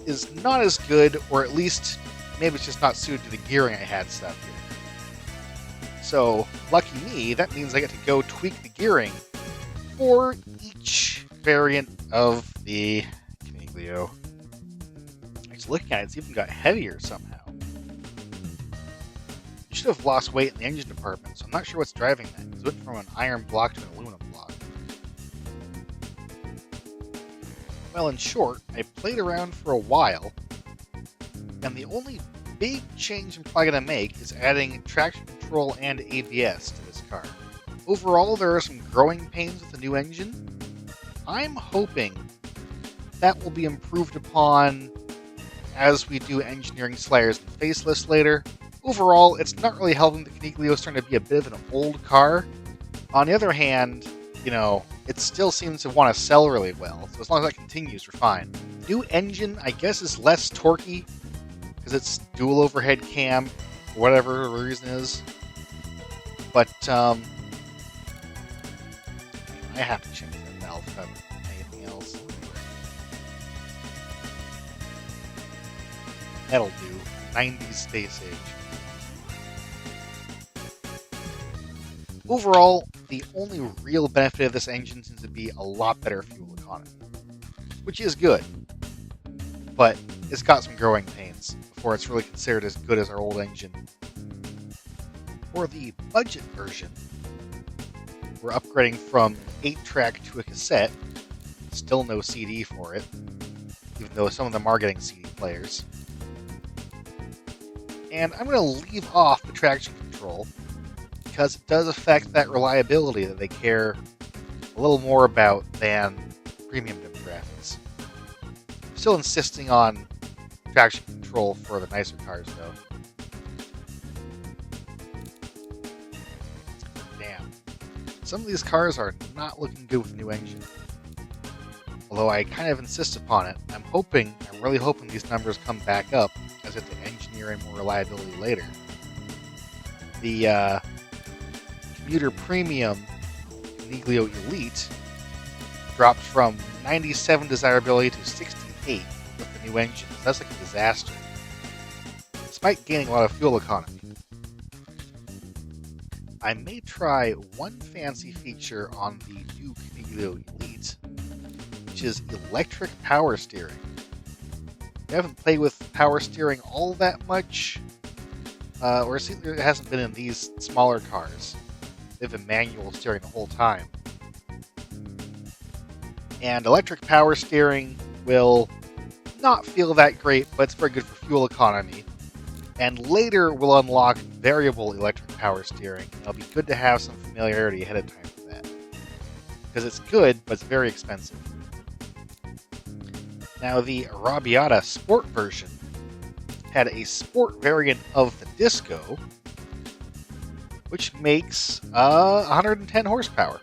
is not as good, or at least maybe it's just not suited to the gearing I had set here. So, lucky me, that means I get to go tweak the gearing for each variant of the Coniglio. Actually, looking at it, it's even got heavier somehow. You should have lost weight in the engine department, so I'm not sure what's driving that. It went from an iron block to an aluminum block. Well, in short, I played around for a while, and the only big change I'm probably going to make is adding traction control and ABS to this car. Overall, there are some growing pains with the new engine. I'm hoping that will be improved upon as we do engineering sliders and facelifts later. Overall, it's not really helping the Coniglio starting to be a bit of an old car. On the other hand, you know, it still seems to want to sell really well, so as long as that continues, we're fine. New engine, I guess, is less torquey, because it's dual overhead cam, for whatever the reason is. But, I have to change that valve if I have anything else. That'll do. 90s space age. Overall, the only real benefit of this engine seems to be a lot better fuel economy, which is good, but it's got some growing pains before it's really considered as good as our old engine. For the budget version, we're upgrading from an 8-track to a cassette. Still no CD for it, even though some of them are getting CD players. And I'm going to leave off the traction control because it does affect that reliability that they care a little more about than premium demographics. I'm still insisting on traction control for the nicer cars, though. Damn. Some of these cars are not looking good with the new engine. Although I kind of insist upon it, I'm really hoping these numbers come back up as I have to engineer in more reliability later. The Commuter Premium Coniglio Elite dropped from 97 desirability to 68 with the new engine. That's like a disaster, despite gaining a lot of fuel economy. I may try one fancy feature on the new Coniglio Elite, which is electric power steering. I haven't played with power steering all that much, or it hasn't been in these smaller cars. They've been manual steering the whole time. And electric power steering will not feel that great, but it's very good for fuel economy. And later we'll unlock variable electric power steering. It'll be good to have some familiarity ahead of time for that. Because it's good, but it's very expensive. Now the Arrabbiata Sport version had a sport variant of the Disco, which makes 110 horsepower.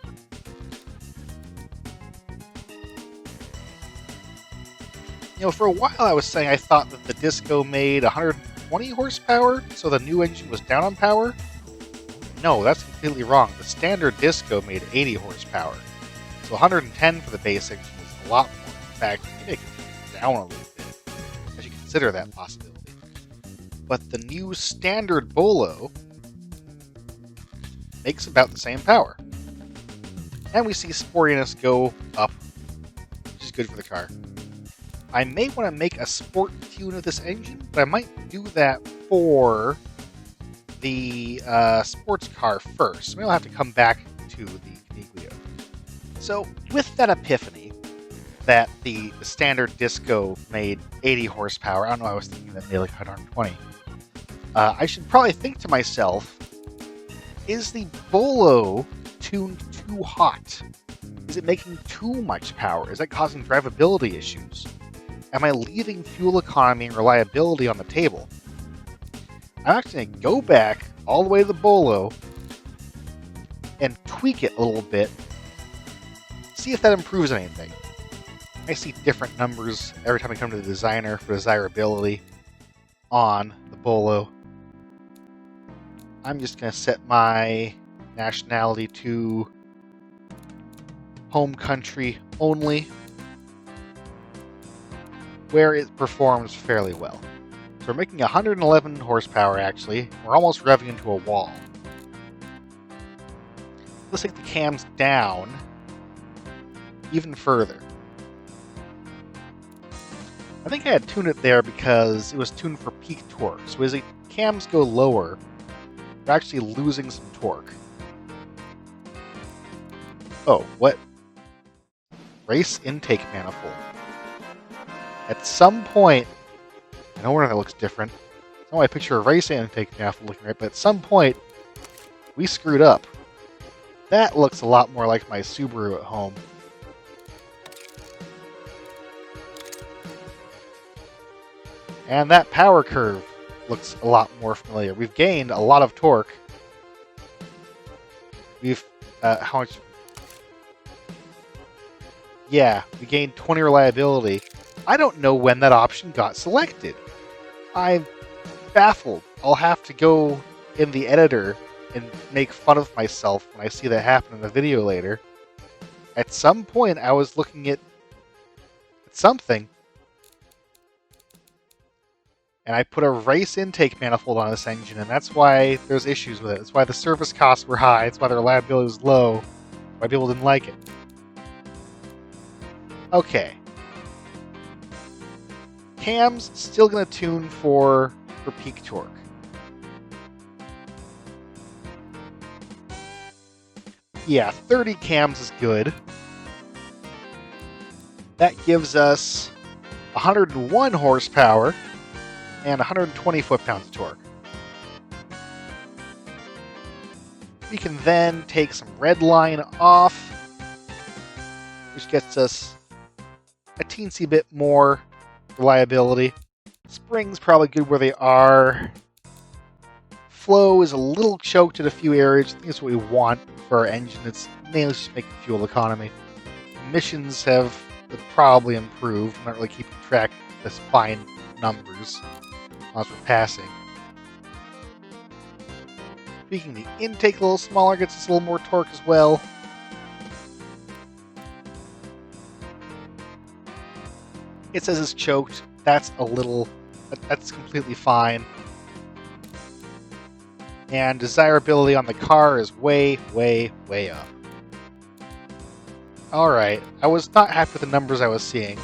For a while I was saying I thought that the Disco made 120 horsepower, so the new engine was down on power. No, that's completely wrong. The standard Disco made 80 horsepower, so 110 for the base engine is a lot more. In fact, maybe I can down a little bit. I should consider that possibility. But the new standard Bollo makes about the same power. And we see sportiness go up, which is good for the car. I may want to make a sport tune of this engine, but I might do that for the sports car first. Maybe I'll have to come back to the Coniglio. So, with that epiphany that the standard Disco made 80 horsepower, I don't know, I was thinking that made like 120. I should probably think to myself, is the Bollo tuned too hot? Is it making too much power? Is that causing drivability issues? Am I leaving fuel economy and reliability on the table? I'm actually going to go back all the way to the Bollo and tweak it a little bit, see if that improves anything. I see different numbers every time I come to the designer for desirability on the Bollo. I'm just going to set my nationality to home country only, where it performs fairly well. So we're making 111 horsepower actually. We're almost revving into a wall. Let's take the cams down even further. I think I had tuned it there because it was tuned for peak torque. So as the cams go lower, we're actually losing some torque. Oh, what? Race intake manifold. At some point, I know where that looks different. I know I picture a race intake manifold looking right, but at some point, we screwed up. That looks a lot more like my Subaru at home. And that power curve looks a lot more familiar. We've gained a lot of torque. We've, how much? Yeah, we gained 20 reliability. I don't know when that option got selected. I'm baffled. I'll have to go in the editor and make fun of myself when I see that happen in the video later. At some point, I was looking at something, and I put a race intake manifold on this engine, and that's why there's issues with it. That's why the service costs were high. That's why the reliability was low. Why people didn't like it. Okay. Cams still going to tune for peak torque. Yeah, 30 cams is good. That gives us 101 horsepower and 120 foot-pounds of torque. We can then take some red line off, which gets us a teensy bit more reliability. Springs probably good where they are. Flow is a little choked at a few areas. I think that's what we want for our engine. It's mainly just making fuel economy. Emissions have probably improved. I'm not really keeping track of this fine numbers as we're passing. Making the intake a little smaller gets us a little more torque as well. It says it's choked. That's completely fine. And desirability on the car is way, way, way up. Alright, I was not happy with the numbers I was seeing.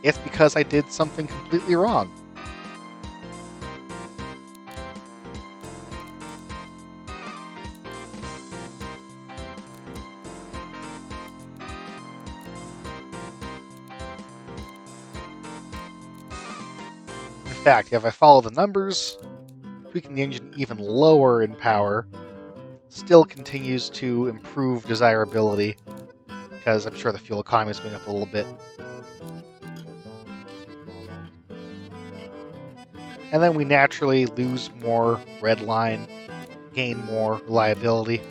It's because I did something completely wrong. In fact, if I follow the numbers, tweaking the engine even lower in power still continues to improve desirability, because I'm sure the fuel economy is going up a little bit. And then we naturally lose more red line, gain more reliability.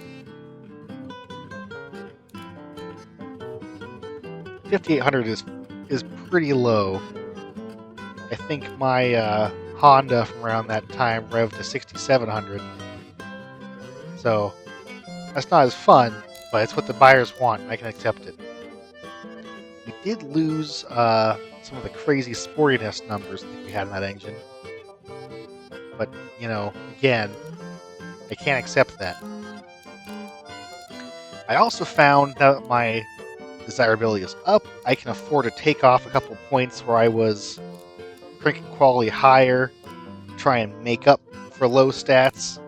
5800 is pretty low. I think my Honda from around that time revved to 6700. So that's not as fun, but it's what the buyers want, and I can accept it. We did lose some of the crazy sportiness numbers that we had in that engine. But, again, I can't accept that. I also found now that my desirability is up, I can afford to take off a couple points where I was cranking quality higher, try and make up for low stats.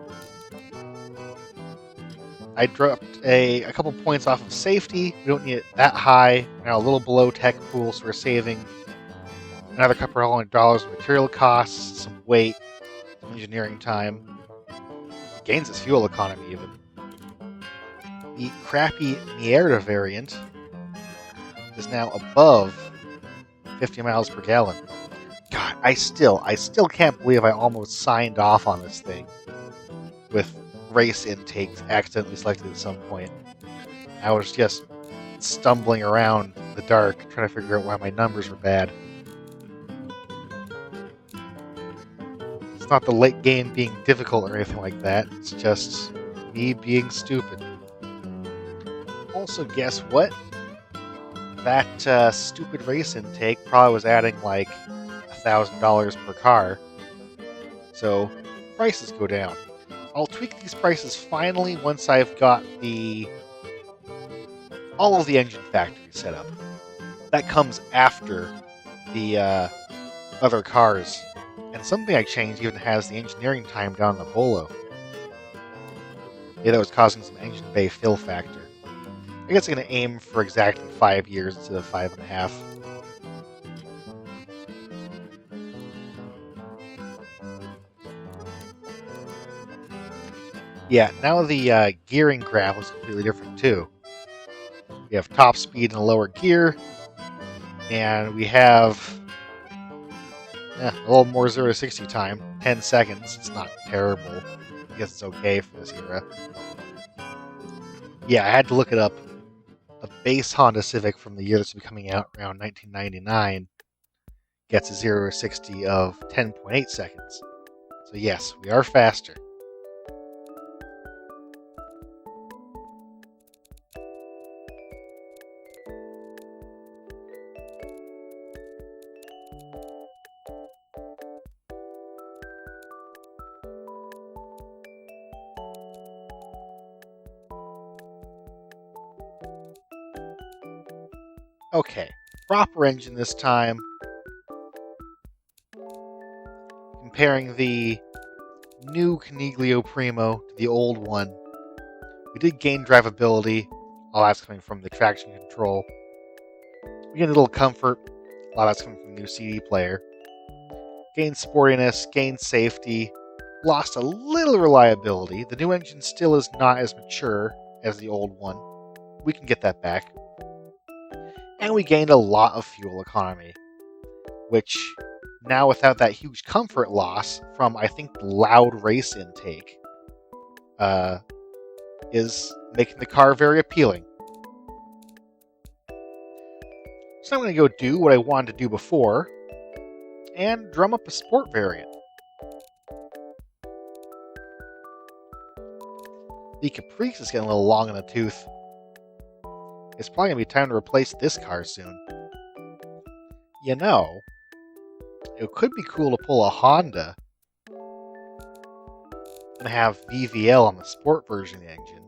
I dropped a couple points off of safety. We don't need it that high. Now a little below tech pool, so we're saving another couple $100 in material costs, some weight, some engineering time. Gains its fuel economy even. The crappy Mierda variant is now above 50 miles per gallon. God, I still can't believe I almost signed off on this thing with race intakes accidentally selected at some point. I was just stumbling around in the dark trying to figure out why my numbers were bad. It's not the late game being difficult or anything like that. It's just me being stupid. Also, guess what? That stupid race intake probably was adding like $1,000 per car. So prices go down. I'll tweak these prices finally once I've got all of the engine factory set up. That comes after the other cars. And something I changed even has the engineering time down in the Bollo. Yeah, that was causing some engine bay fill factor. I guess I'm going to aim for exactly 5 years instead of 5.5. Yeah, now the gearing graph looks completely different too. We have top speed in a lower gear, and we have a little more 0 to 60 time, 10 seconds. It's not terrible. I guess it's okay for this era. Yeah, I had to look it up. A base Honda Civic from the year this will be coming out around 1999 gets a 0 to 60 of 10.8 seconds. So yes, we are faster. Okay, proper engine this time. Comparing the new Coniglio Primo to the old one. We did gain drivability. All that's coming from the traction control. We gained a little comfort. A lot of that's coming from the new CD player. Gained sportiness, gained safety. lost a little reliability. The new engine still is not as mature as the old one. We can get that back. And we gained a lot of fuel economy, which now without that huge comfort loss from, I think, the loud race intake, is making the car very appealing. So I'm going to go do what I wanted to do before and drum up a sport variant. The Caprese is getting a little long in the tooth. It's probably going to be time to replace this car soon. You know, it could be cool to pull a Honda and have VVL on the sport version of the engine.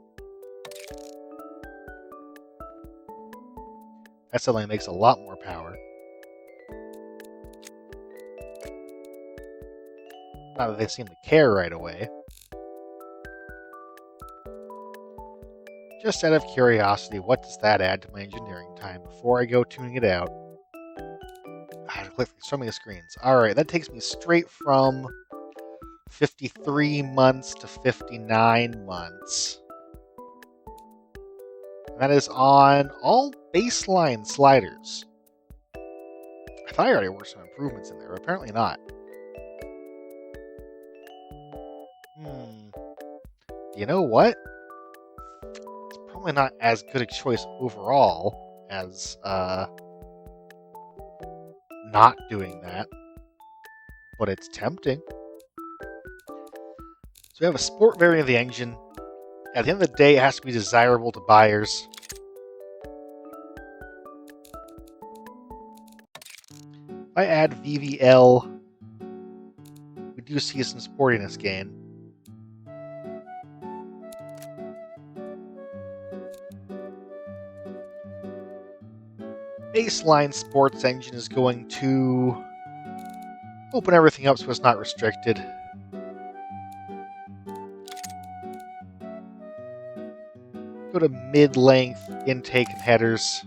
That suddenly makes a lot more power. Not that they seem to care right away. Just out of curiosity, what does that add to my engineering time before I go tuning it out? I have to click so many screens. Alright, that takes me straight from 53 months to 59 months. And that is on all baseline sliders. I thought I already worked some improvements in there, but apparently not. You know what? It's probably not as good a choice overall as not doing that, but it's tempting. So we have a sport variant of the engine. At the end of the day, it has to be desirable to buyers. If I add VVL, we do see some sportiness gain. Baseline sports engine is going to open everything up so it's not restricted. Go to mid-length intake and headers.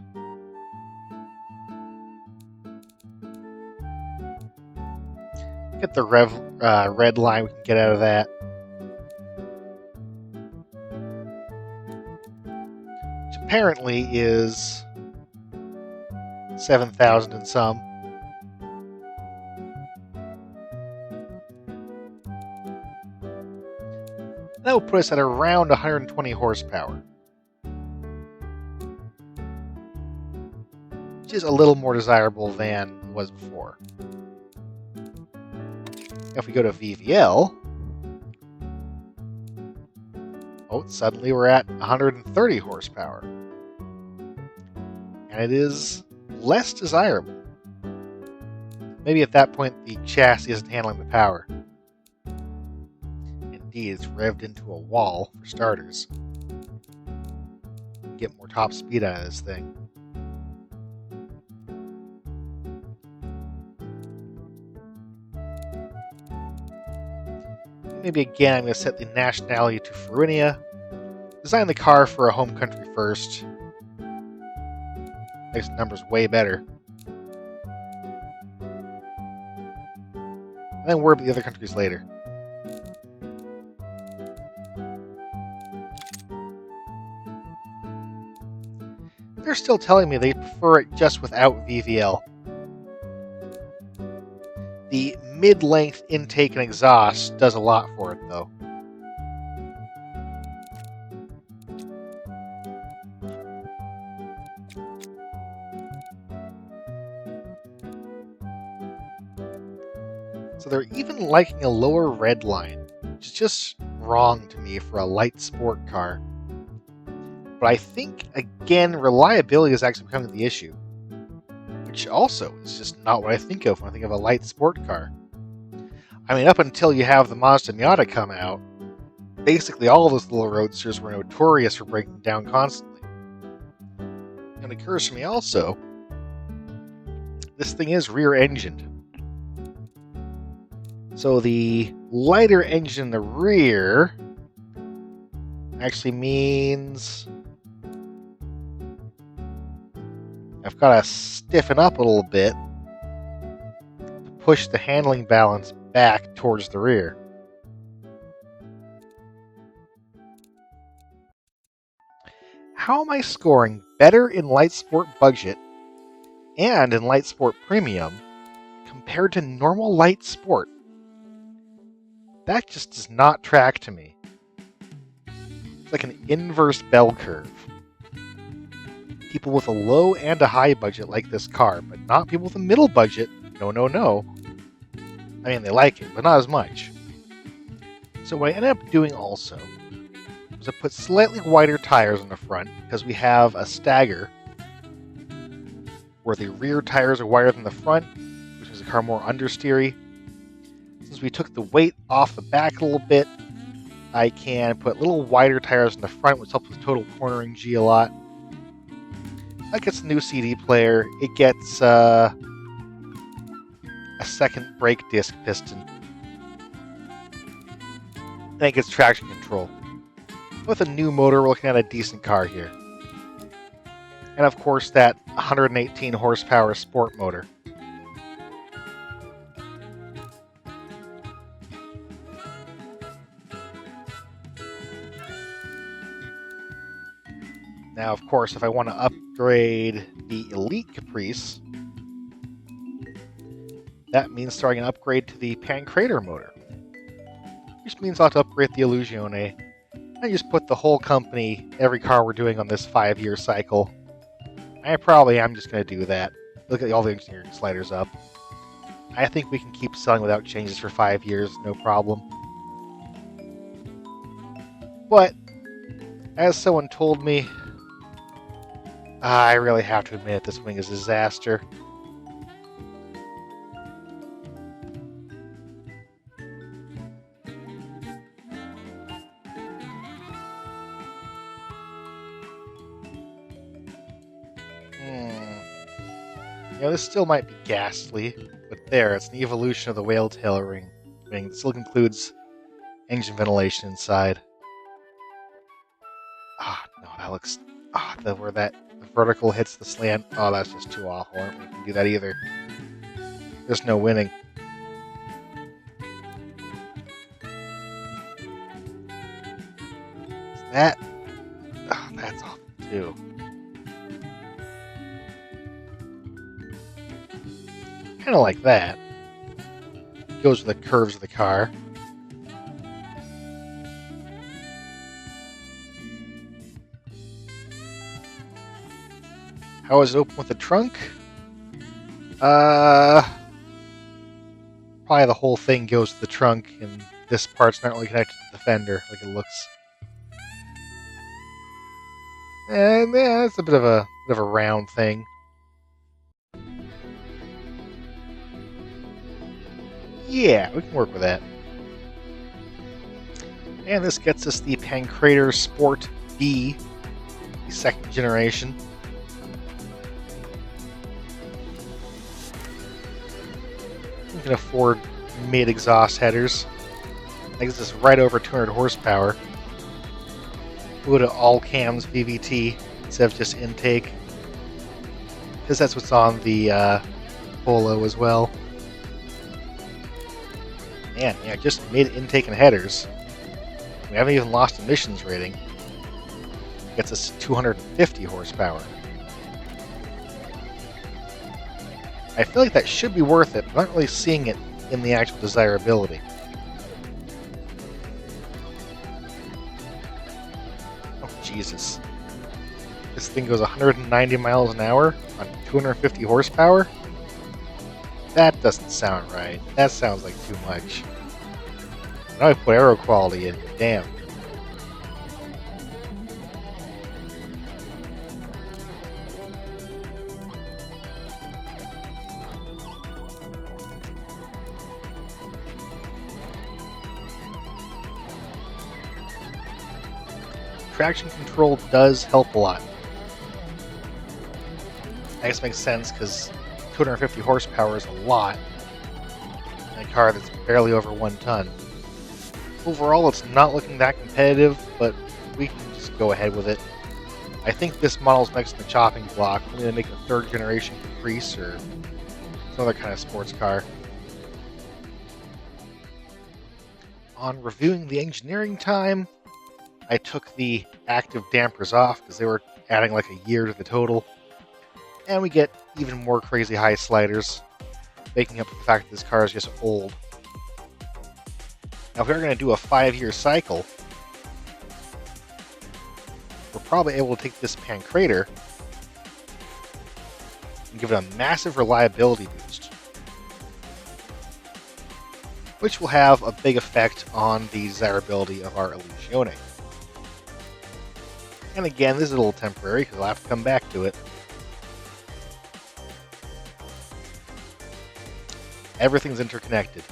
Get the red line we can get out of that. Which apparently is 7,000 and some. That will put us at around 120 horsepower. Which is a little more desirable than it was before. If we go to VVL, suddenly we're at 130 horsepower. And it is less desirable. Maybe at that point the chassis isn't handling the power. Indeed, it's revved into a wall, for starters. Get more top speed out of this thing. Maybe again I'm going to set the nationality to Florinia. Design the car for a home country first. Makes the numbers way better. And then worry about the other countries later. They're still telling me they prefer it just without VVL. The mid-length intake and exhaust does a lot for it, though. So they're even liking a lower red line, which is just wrong to me for a light sport car. But I think, again, reliability is actually becoming the issue. Which also is just not what I think of when I think of a light sport car. I mean, up until you have the Mazda Miata come out, basically all of those little roadsters were notorious for breaking down constantly. And it occurs to me also, this thing is rear-engined. So the lighter engine in the rear actually means I've got to stiffen up a little bit to push the handling balance back towards the rear. how am I scoring better in Light Sport Budget and in Light Sport Premium compared to normal Light Sport? That just does not track to me. It's like an inverse bell curve. People with a low and a high budget like this car, but not people with a middle budget. No, no, no. I mean, they like it, but not as much. So what I ended up doing also was I put slightly wider tires on the front because we have a stagger where the rear tires are wider than the front, which makes the car more understeery. Since we took the weight off the back a little bit, I can put little wider tires in the front, which helps with total cornering G a lot. That gets a new CD player. It gets a second brake disc piston. And it gets traction control. With a new motor, we're looking at a decent car here. And of course, that 118 horsepower sport motor. Now, of course, if I want to upgrade the Elite Caprice, that means starting an upgrade to the Pancrator motor. Which means I'll have to upgrade the Illuzione. I just put the whole company, every car we're doing on this 5-year cycle. I probably am just going to do that. Look at all the engineering sliders up. I think we can keep selling without changes for 5 years, no problem. But, as someone told me, I really have to admit this wing is a disaster. You know, this still might be ghastly, but there, it's an evolution of the whale tail wing. It still includes engine ventilation inside. No, that looks... where the vertical hits the slant. Oh, that's just too awful. I don't think we can do that either. There's no winning. That's awful too. Kind of like that. Goes with the curves of the car. How is it open with the trunk? Probably the whole thing goes to the trunk, and this part's not really connected to the fender like it looks. And yeah, it's a bit of a round thing. Yeah, we can work with that. And this gets us the Pancrator Sport B, the second generation. You can afford mid-exhaust headers. That gives us right over 200 horsepower. We'll go to all cams VVT instead of just intake, because that's what's on the Bollo as well. Man, yeah, just mid-intake and headers. We haven't even lost emissions rating. Gets us 250 horsepower. I feel like that should be worth it, but I'm not really seeing it in the actual desirability. Oh, Jesus. This thing goes 190 miles an hour on 250 horsepower? That doesn't sound right. That sounds like too much. Now I put aero quality in. Damn. Traction control does help a lot. I guess it makes sense because 250 horsepower is a lot in a car that's barely over 1 ton. Overall, it's not looking that competitive, but we can just go ahead with it. I think this model's next to the chopping block. We're going to make a 3rd generation Caprice or some other kind of sports car. On reviewing the engineering time, I took the active dampers off because they were adding like a year to the total. And we get even more crazy high sliders, making up for the fact that this car is just old. Now, if we're going to do a 5-year cycle, we're probably able to take this pancrator and give it a massive reliability boost, which will have a big effect on the desirability of our Illuzione. And again, this is a little temporary because I'll have to come back to it. Everything's interconnected.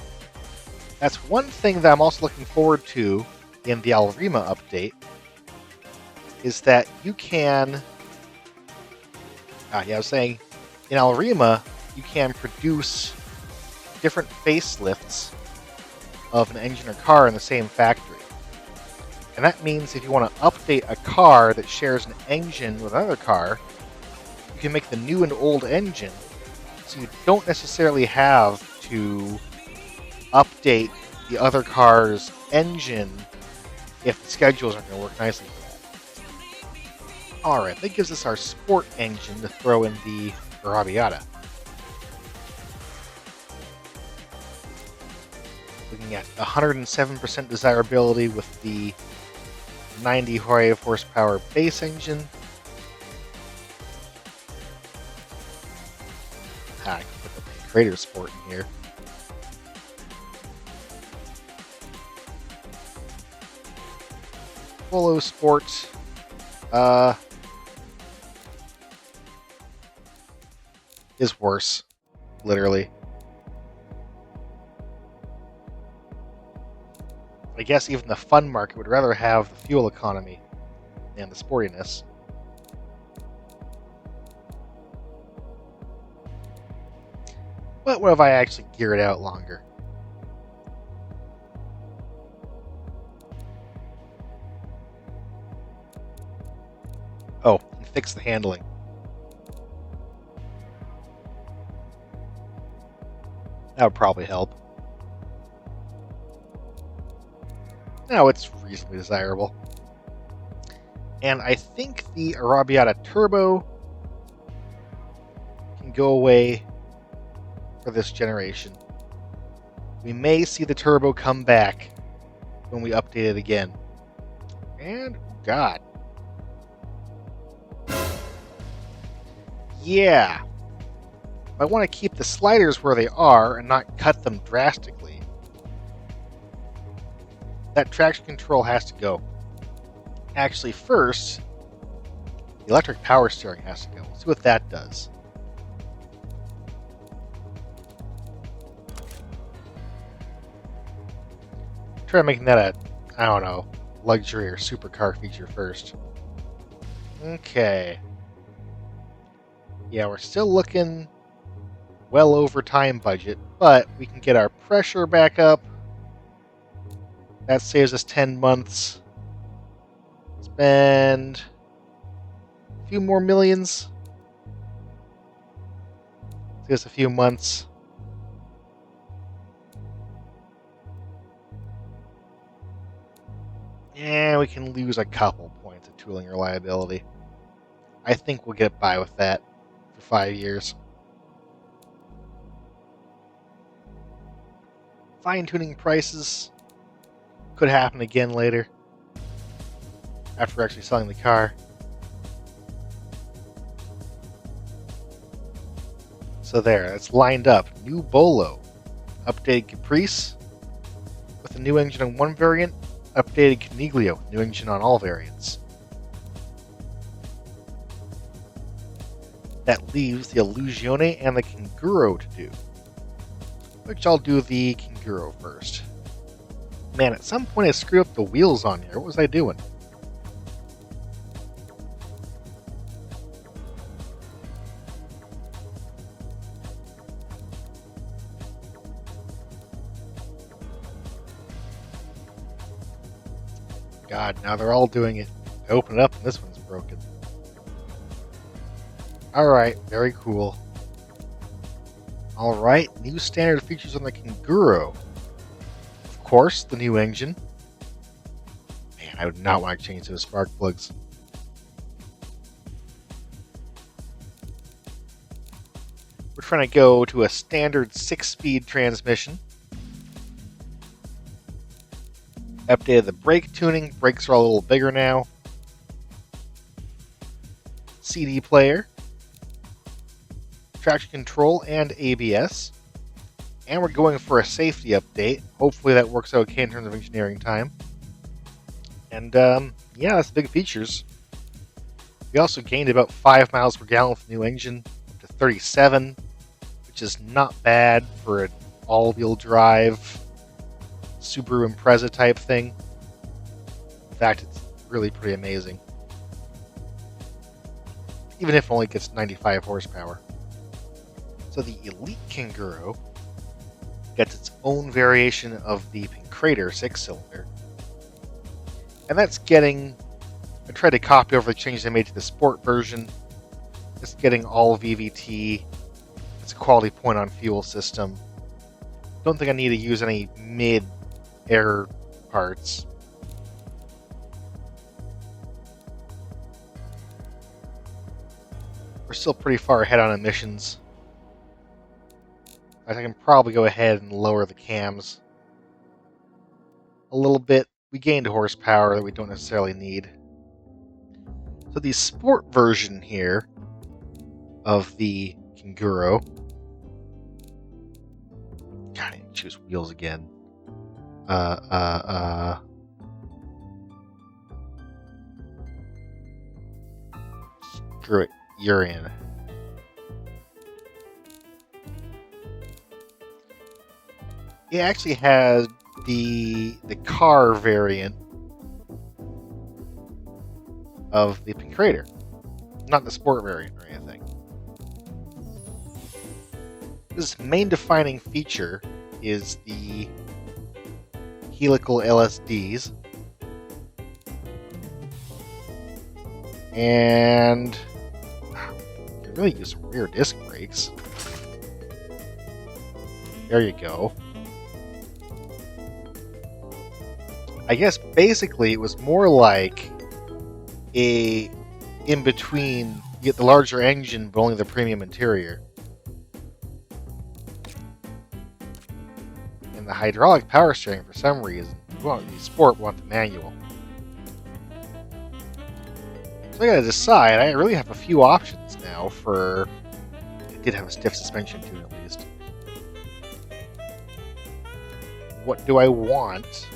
That's one thing that I'm also looking forward to in the Al-Rima update, is that you can... I was saying, in Al-Rima, you can produce different facelifts of an engine or car in the same factory. And that means if you want to update a car that shares an engine with another car, you can make the new and old engine, so you don't necessarily have to update the other car's engine if the schedules aren't going to work nicely for that. Alright, that gives us our sport engine to throw in the Arrabbiata. Looking at 107% desirability with the 95 horsepower base engine. I can put the Crater Sport in here. Bollo Sport. Is worse, literally. I guess even the fun market would rather have the fuel economy than the sportiness. But what if I actually gear it out longer? Oh, and fix the handling. That would probably help. Now it's reasonably desirable. And I think the Arrabbiata Turbo can go away for this generation. We may see the Turbo come back when we update it again. And, God. Yeah. I want to keep the sliders where they are and not cut them drastically. That traction control has to go. Actually, first, the electric power steering has to go. Let's see what that does. Try making that a, I don't know, luxury or supercar feature first. Okay. Yeah, we're still looking well over time budget, but we can get our pressure back up. That saves us 10 months. Spend a few more millions. Saves us a few months. And we can lose a couple points of tooling reliability. I think we'll get by with that for 5 years. Fine-tuning prices could happen again later, after actually selling the car. So there, it's lined up. New Bollo, updated Caprese, with a new engine on one variant, updated Coniglio, new engine on all variants. That leaves the Illuzione and the Canguro to do, which I'll do the Canguro first. Man, at some point I screwed up the wheels on here. What was I doing? God, now they're all doing it. I open it up and this one's broken. Alright, very cool. Alright, new standard features on the Canguro. Of course, the new engine. Man, I would not want to change those spark plugs. trying to go to a standard 6-speed transmission. Updated the brake tuning. Brakes are a little bigger now. CD player. Traction control and ABS. And we're going for a safety update. Hopefully that works out okay in terms of engineering time. And yeah, that's big features. We also gained about 5 miles per gallon with the new engine, up to 37, which is not bad for an all-wheel drive Subaru Impreza type thing. In fact, it's really pretty amazing. Even if it only gets 95 horsepower. So the Elite Canguro gets its own variation of the Pancrator 6-cylinder. And that's getting... I tried to copy over the changes they made to the Sport version. It's getting all VVT. It's a quality point on fuel system. Don't think I need to use any mid-air parts. We're still pretty far ahead on emissions. I can probably go ahead and lower the cams a little bit. We gained horsepower that we don't necessarily need. So the Sport version here of the Canguro. God, I need to choose wheels again. Screw it. You're in. It actually has the car variant of the Pancrator, not the Sport variant or anything. This main defining feature is the helical LSDs, and you can really use some rear disc brakes. There you go. I guess basically it was more like a in-between. You get the larger engine but only the premium interior. And the hydraulic power steering, for some reason, well, the Sport want the manual. So I gotta decide. I really have a few options now for... It did have a stiff suspension tune at least. What do I want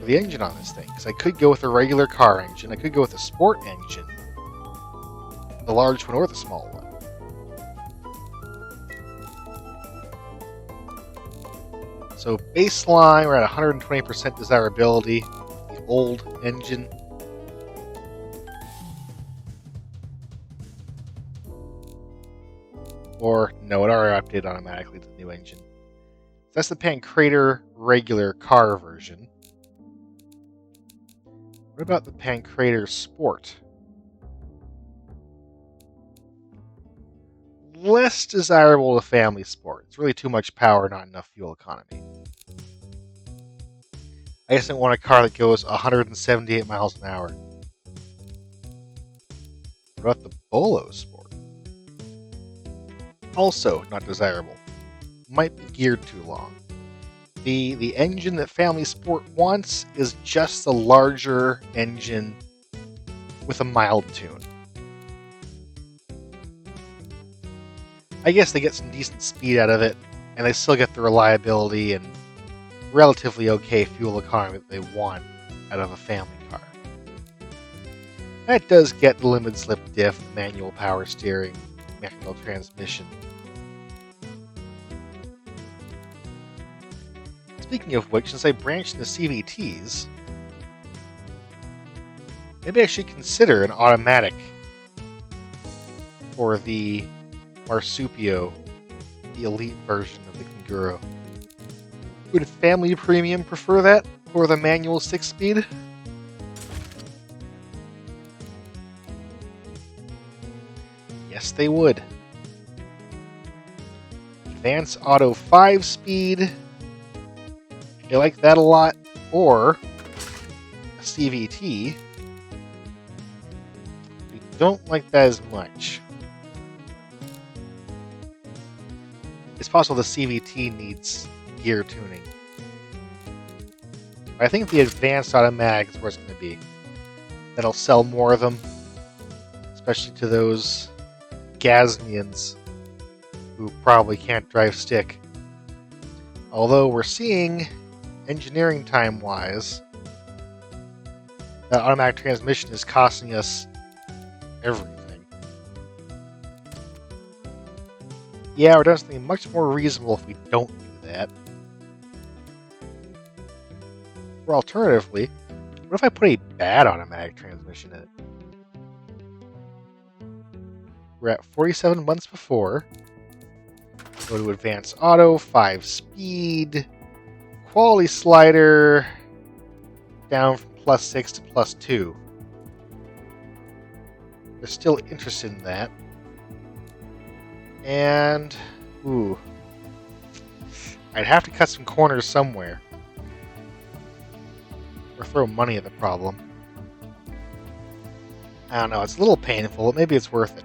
for the engine on this thing? Because I could go with a regular car engine. I could go with a Sport engine. The large one or the small one. So baseline, we're at 120% desirability. The old engine. Or, no, it already updated automatically to the new engine. That's the Pancrator regular car version. What about the Pancrator Sport? Less desirable to family sport. It's really too much power, not enough fuel economy. I just don't want a car that goes 178 miles an hour. What about the Bollo Sport? Also not desirable. Might be geared too long. The engine that Family Sport wants is just the larger engine with a mild tune. I guess they get some decent speed out of it, and they still get the reliability and relatively okay fuel economy that they want out of a family car. That does get the limited slip diff, manual power steering, manual transmission. Speaking of which, since I branched into CVTs, maybe I should consider an automatic for the Marsupio, the Elite version of the Canguro. Would Family Premium prefer that or the manual 6-speed? Yes, they would. Advance Auto 5-speed. They like that a lot. Or a CVT. We don't like that as much. possible the CVT needs gear tuning. I think the advanced automatic is where it's going to be. That'll sell more of them, especially to those Gazmians who probably can't drive stick. Although we're seeing, engineering time-wise, that automatic transmission is costing us everything. Yeah, we're doing something much more reasonable if we don't do that. Or alternatively, what if I put a bad automatic transmission in it? We're at 47 months before. Go to Advanced Auto, 5 speed, quality slider, down from +6 to +2. They're still interested in that. And, ooh, I'd have to cut some corners somewhere. Or throw money at the problem. I don't know, it's a little painful, but maybe it's worth it.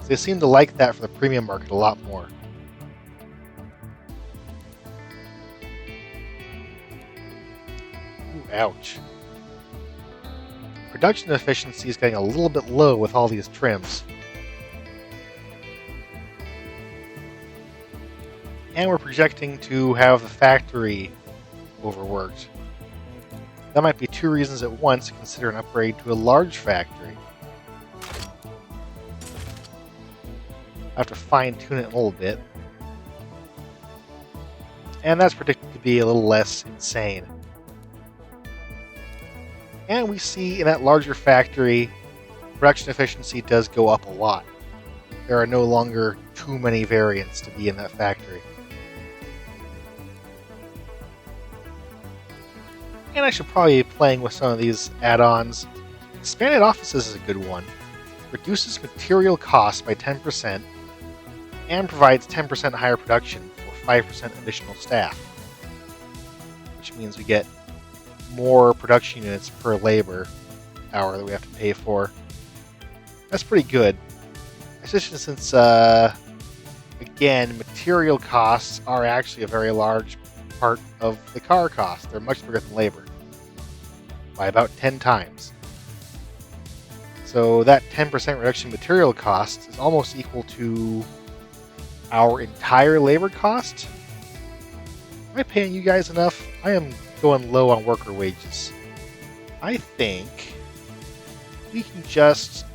They seem to like that for the premium market a lot more. Ooh, ouch. Production efficiency is getting a little bit low with all these trims. And we're projecting to have the factory overworked. That might be 2 reasons at once to consider an upgrade to a large factory. I have to fine-tune it a little bit. And that's predicted to be a little less insane. And we see in that larger factory, production efficiency does go up a lot. There are no longer too many variants to be in that factory. And I should probably be playing with some of these add-ons. Expanded Offices is a good one. Reduces material costs by 10% and provides 10% higher production for 5% additional staff. Which means we get more production units per labor hour that we have to pay for. That's pretty good. Especially since, again, material costs are actually a very large part of the car cost. They're much bigger than labor. By about 10 times. So that 10% reduction in material cost is almost equal to our entire labor cost. Am I paying you guys enough? I am going low on worker wages. I think we can just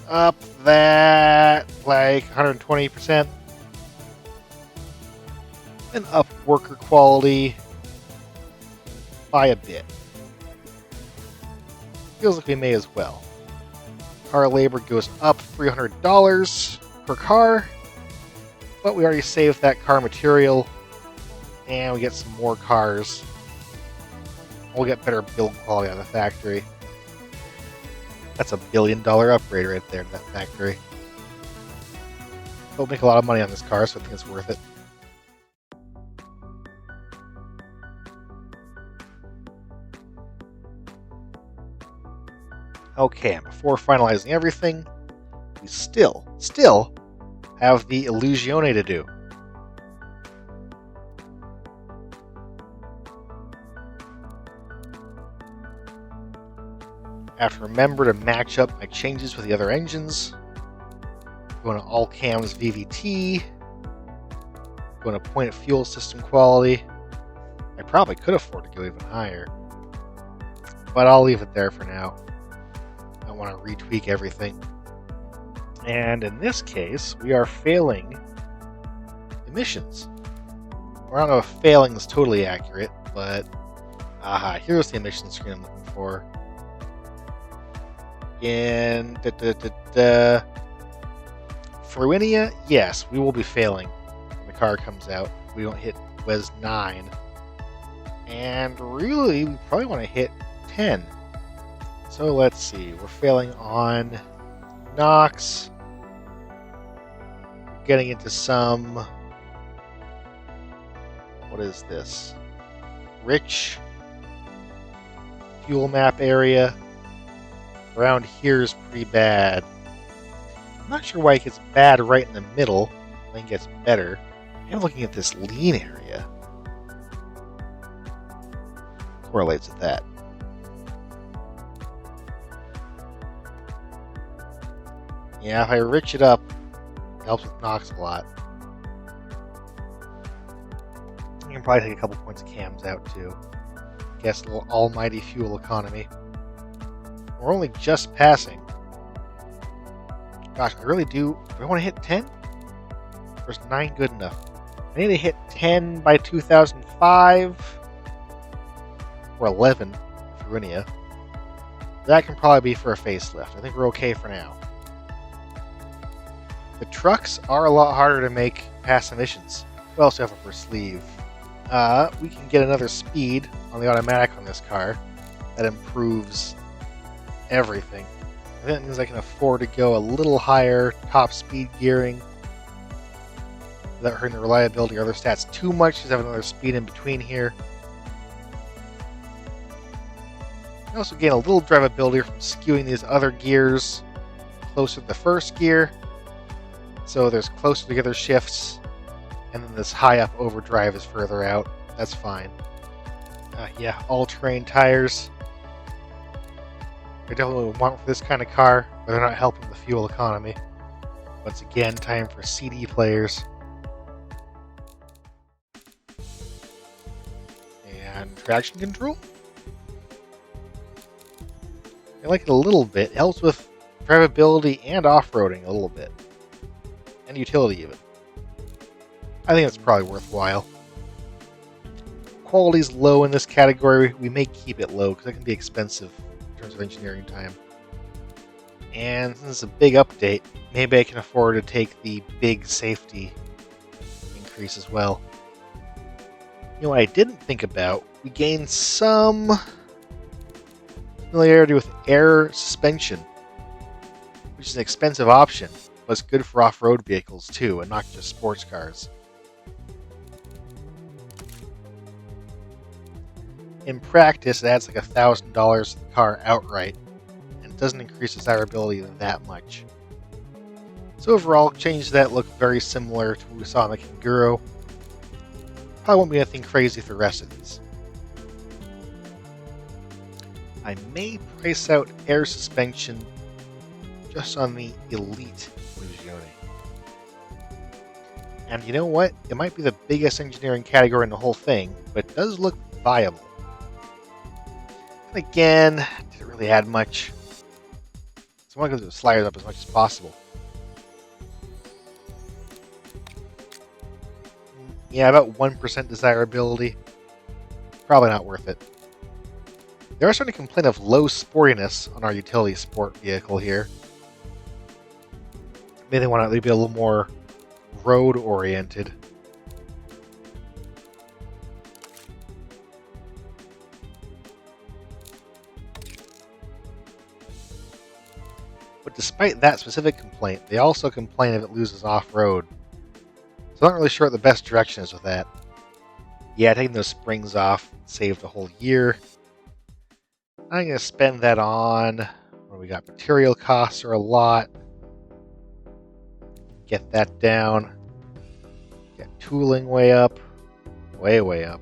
up that like 120% and up worker quality by a bit. Feels like we may as well. Car labor goes up $300 per car, but we already saved that car material, and we get some more cars. We'll get better build quality out of the factory. That's a $1 billion upgrade right there to that factory. We'll make a lot of money on this car, so I think it's worth it. Okay, and before finalizing everything, we still have the Illuzione to do. I have to remember to match up my changes with the other engines. Going to all cams VVT. Going to point at fuel system quality. I probably could afford to go even higher, but I'll leave it there for now. I want to retweak everything. And in this case, we are failing emissions. Well, I don't know if failing is totally accurate, but here's the emissions screen I'm looking for. In Florinia, yes, we will be failing when the car comes out. We don't hit WES 9. And really, we probably want to hit 10. So let's see, we're failing on NOx. Getting into some, what is this? Rich fuel map area. Around here is pretty bad. I'm not sure why it gets bad right in the middle, then gets better. And looking at this lean area, correlates with that. Yeah, if I rich it up, it helps with NOx a lot. I can probably take a couple points of cams out too. Guess a little almighty fuel economy. We're only just passing. Gosh, I really do I want to hit 10? Or is 9 good enough? I need to hit 10 by 2005. Or 11 for Rinia. That can probably be for a facelift. I think we're okay for now. The trucks are a lot harder to make past emissions. What else do we have up our sleeve? We can get another speed on the automatic on this car. That improves everything. I think that means I can afford to go a little higher top speed gearing without hurting the reliability or other stats too much. Just have another speed in between here. I also gain a little drivability from skewing these other gears closer to the first gear. So there's closer together shifts, and then this high up overdrive is further out. That's fine. Yeah, all-terrain tires. I definitely would want for this kind of car, but they're not helping the fuel economy. Once again, time for CD players. And traction control? I like it a little bit. It helps with drivability and off-roading a little bit. And utility even. I think it's probably worthwhile. Quality's low in this category. We may keep it low because it can be expensive in terms of engineering time. And since it's a big update, maybe I can afford to take the big safety increase as well. You know what I didn't think about? We gained some familiarity with air suspension, which is an expensive option, but it's good for off-road vehicles too, and not just sports cars. In practice, it adds like $1,000 to the car outright, and it doesn't increase desirability that much. So overall, changes that look very similar to what we saw in the Canguro. Probably won't be anything crazy for the rest of these. I may price out air suspension just on the Elite Illuzione. And you know what? It might be the biggest engineering category in the whole thing, but it does look viable. And again, didn't really add much. So I want to go the sliders up as much as possible. Yeah, about 1% desirability. Probably not worth it. They are starting to complain of low sportiness on our utility sport vehicle here. Maybe they want to be a little more road-oriented. But despite that specific complaint, they also complain if it loses off-road. So I'm not really sure what the best direction is with that. Yeah, taking those springs off saved a whole year. I'm going to spend that on, what do we got? Material costs are a lot. Get that down. Get tooling way up. Way up.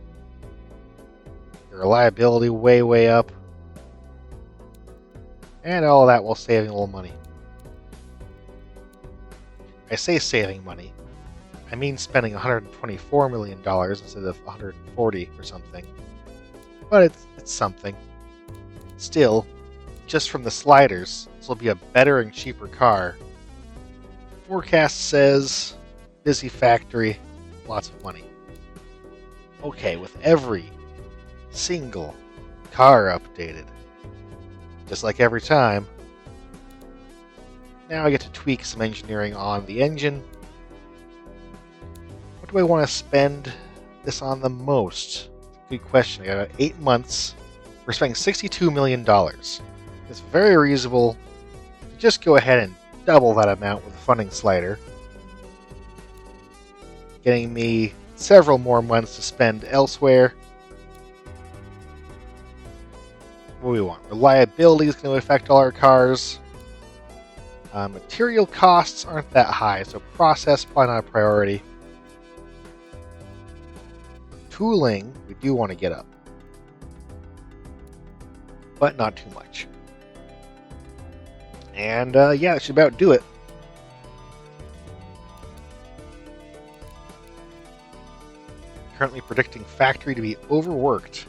The reliability way up. And all of that while saving a little money. I say saving money. I mean spending $124 million instead of $140 or something. But it's something. Still, just from the sliders, this will be a better and cheaper car. Forecast says, busy factory, lots of money. Okay, with every single car updated, just like every time, now I get to tweak some engineering on the engine. What do I want to spend this on the most? Good question. I got 8 months. We're spending $62 million. It's very reasonable to just go ahead and double that amount with a funding slider, getting me several more months to spend elsewhere. What do we want? Reliability is going to affect all our cars. Material costs aren't that high, so process probably not a priority. tooling, we do want to get up. But not too much. And yeah, that should about do it. Currently predicting factory to be overworked.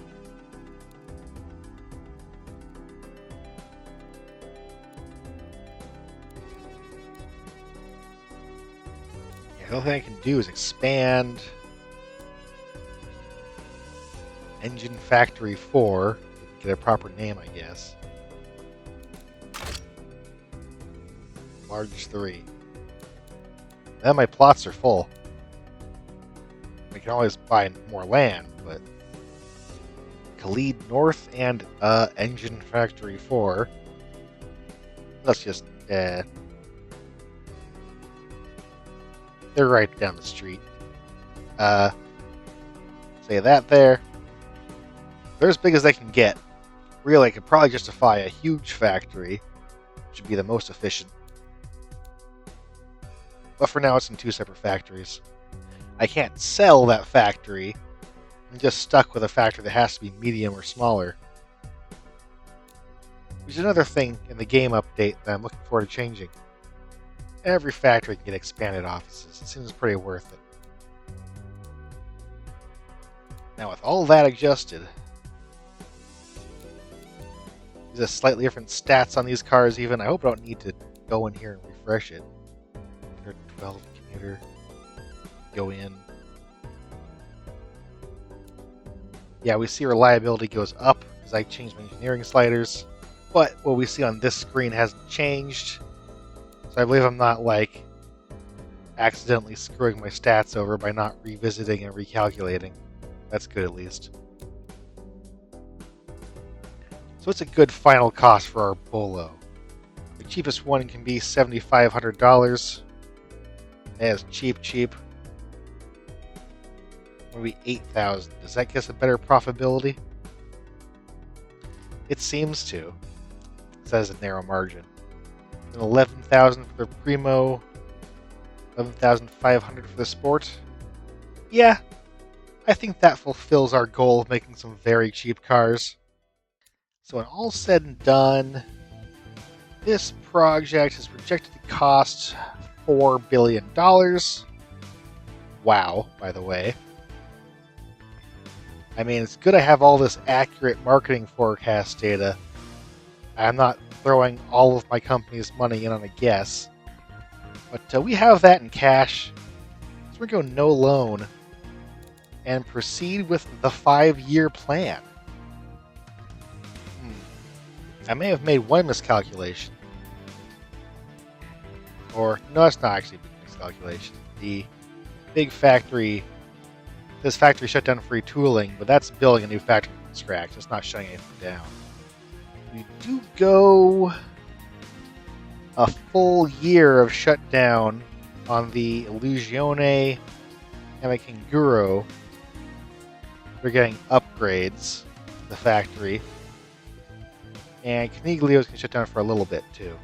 Yeah, the only thing I can do is expand Engine Factory 4. Get a proper name, I guess. Large 3. Then my plots are full. We can always buy more land, but Khalid North and Engine Factory 4. Let's just they're right down the street. Say that there. They're as big as they can get. Really, I could probably justify a huge factory, which would be the most efficient. But for now, it's in two separate factories. I can't sell that factory. I'm just stuck with a factory that has to be medium or smaller. Which is another thing in the game update that I'm looking forward to changing. Every factory can get expanded offices. It seems pretty worth it. Now with all that adjusted, there's slightly different stats on these cars even. I hope I don't need to go in here and refresh it. 12 commuter. Go in. Yeah, we see reliability goes up because I changed my engineering sliders. But what we see on this screen hasn't changed. So I believe I'm not like accidentally screwing my stats over by not revisiting and recalculating. That's good at least. So it's a good final cost for our Bollo. The cheapest one can be $7,500. That's cheap. Maybe 8,000. Does that give us a better profitability? It seems to. It says a narrow margin. And 11,000 for the Primo. 11,500 for the Sport. Yeah, I think that fulfills our goal of making some very cheap cars. So when all's said and done, this project is projected to cost $4 billion. Wow, by the way. I mean, it's good I have all this accurate marketing forecast data. I'm not throwing all of my company's money in on a guess. But we have that in cash. So we're going to go no loan and proceed with the 5-year plan. I may have made one miscalculation. Or, no, it's not actually a big miscalculation. The big factory, this factory shut down for retooling, but that's building a new factory from scratch. It's not shutting anything down. We do go a full year of shutdown on the Illuzione and the Canguro. They're getting upgrades to the factory. And Coniglio's can shut down for a little bit too.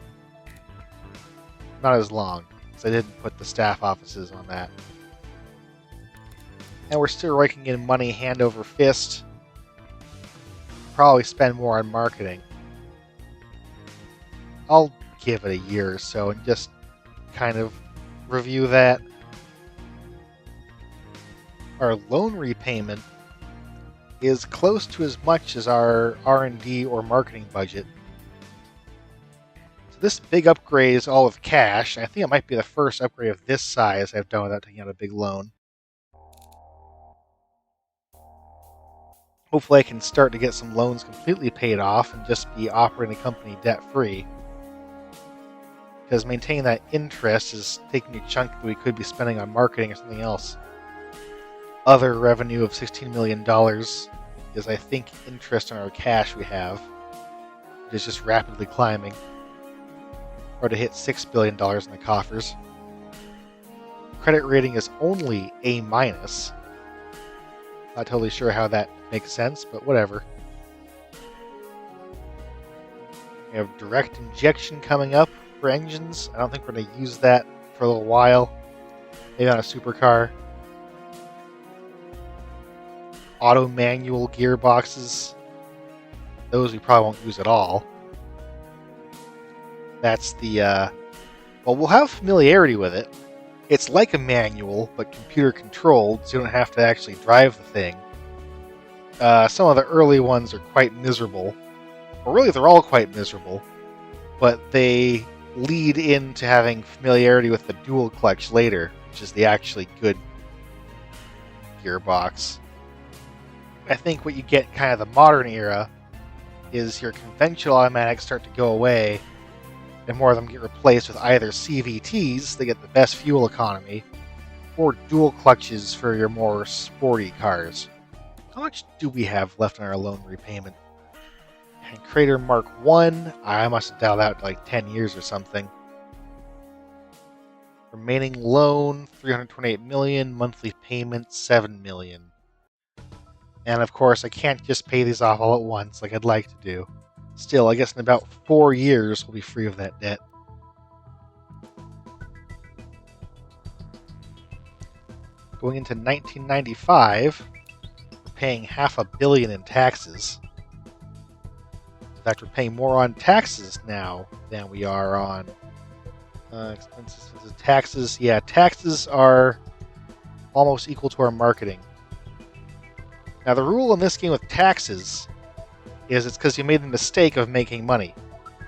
Not as long, because I didn't put the staff offices on that. And we're still raking in money hand over fist. Probably spend more on marketing. I'll give it a year or so and just kind of review that. Our loan repayment is close to as much as our R&D or marketing budget. So this big upgrade is all with cash. I think it might be the first upgrade of this size I've done without taking out a big loan. Hopefully I can start to get some loans completely paid off and just be operating the company debt-free. Because maintaining that interest is taking a chunk that we could be spending on marketing or something else. Other revenue of $16 million is, I think, interest on our cash we have. It is just rapidly climbing. Or to hit $6 billion in the coffers. Credit rating is only A-. Not totally sure how that makes sense, but whatever. We have direct injection coming up for engines. I don't think we're going to use that for a little while. Maybe on a supercar. auto manual gearboxes. Those we probably won't use at all. That's the, well, we'll have familiarity with it. It's like a manual, but computer controlled, so you don't have to actually drive the thing. Some of the early ones are quite miserable. Or really, they're all quite miserable. But they lead into having familiarity with the dual clutch later, which is the actually good gearbox. I think what you get kind of the modern era is your conventional automatics start to go away, and more of them get replaced with either CVTs that get the best fuel economy, or dual clutches for your more sporty cars. How much do we have left on our loan repayment? And Crater Mark 1, I must have dialed out like 10 years or something. Remaining loan, $328 million, monthly payment, $7 million. And of course, I can't just pay these off all at once like I'd like to do. Still, I guess in about 4 years, we'll be free of that debt. Going into 1995, we're paying $500 million in taxes. In fact, we're paying more on taxes now than we are on expenses. Taxes, yeah, taxes are almost equal to our marketing. Now, the rule in this game with taxes is it's because you made the mistake of making money.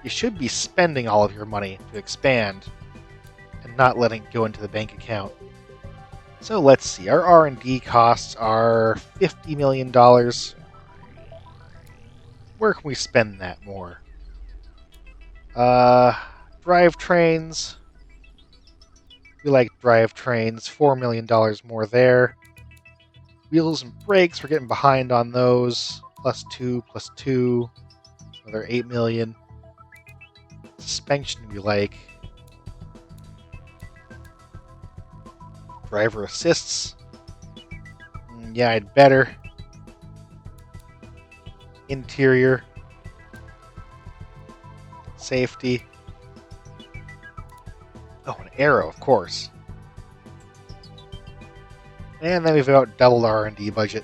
You should be spending all of your money to expand and not letting it go into the bank account. So let's see, our R&D costs are $50 million. Where can we spend that more? Drivetrains. We like drivetrains, $4 million more there. Wheels and brakes, we're getting behind on those. +2, another $8 million. Suspension we like. Driver assists. Yeah, I'd better. Interior. Safety. Oh, an aero, of course. And then we've about doubled our R&D budget.